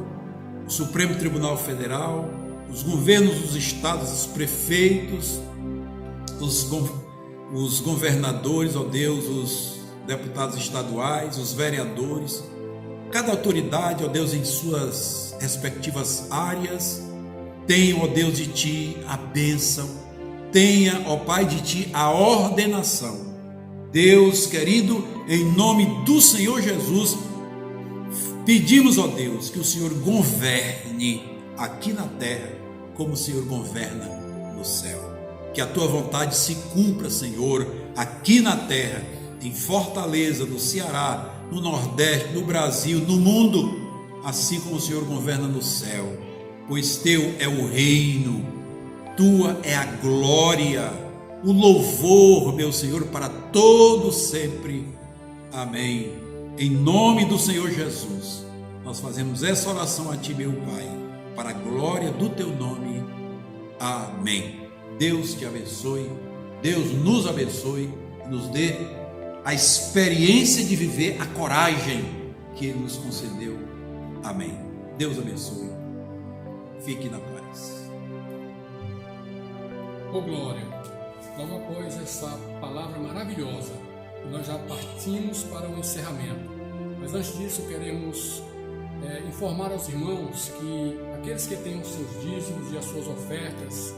o Supremo Tribunal Federal, os governos dos estados, os prefeitos, os governadores, ó Deus, os deputados estaduais, os vereadores, cada autoridade, ó Deus, em suas respectivas áreas, tenha, ó Deus, de Ti a bênção, tenha, ó Pai, de Ti a ordenação. Deus querido, em nome do Senhor Jesus, pedimos, ó Deus, que o Senhor governe aqui na terra como o Senhor governa no céu. Que a Tua vontade se cumpra, Senhor, aqui na terra, em Fortaleza, no Ceará, no Nordeste, no Brasil, no mundo, assim como o Senhor governa no céu. Pois Teu é o reino, Tua é a glória, o louvor, meu Senhor, para todo sempre. Amém. Em nome do Senhor Jesus, nós fazemos essa oração a Ti, meu Pai, para a glória do Teu nome. Amém. Deus te abençoe, Deus nos abençoe, nos dê a experiência de viver a coragem que Ele nos concedeu. Amém. Deus abençoe. Fique na paz. Ô glória, logo após essa palavra maravilhosa, nós já partimos para o encerramento. Mas antes disso, queremos informar aos irmãos que aqueles que têm os seus dízimos e as suas ofertas,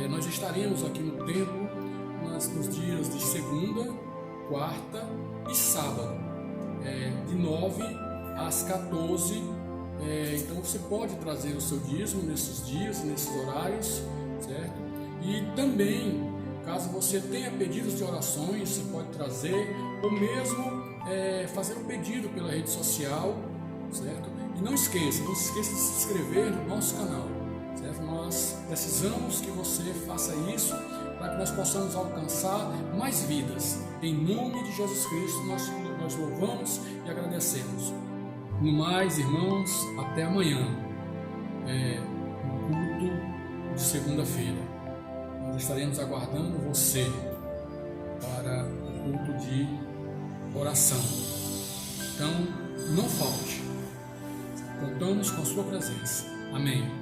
nós estaremos aqui no templo nos dias de segunda, quarta e sábado, de 9 às 14. Então você pode trazer o seu dízimo nesses dias, nesses horários, certo? E também, caso você tenha pedidos de orações, você pode trazer, ou mesmo fazer um pedido pela rede social, certo? E não se esqueça de se inscrever no nosso canal, certo? Nós precisamos que você faça isso para que nós possamos alcançar mais vidas. Em nome de Jesus Cristo, nós nós louvamos e agradecemos. No mais, irmãos, até amanhã, no culto de segunda-feira. Nós estaremos aguardando você para o culto de oração. Então, não falte. Contamos com a sua presença. Amém.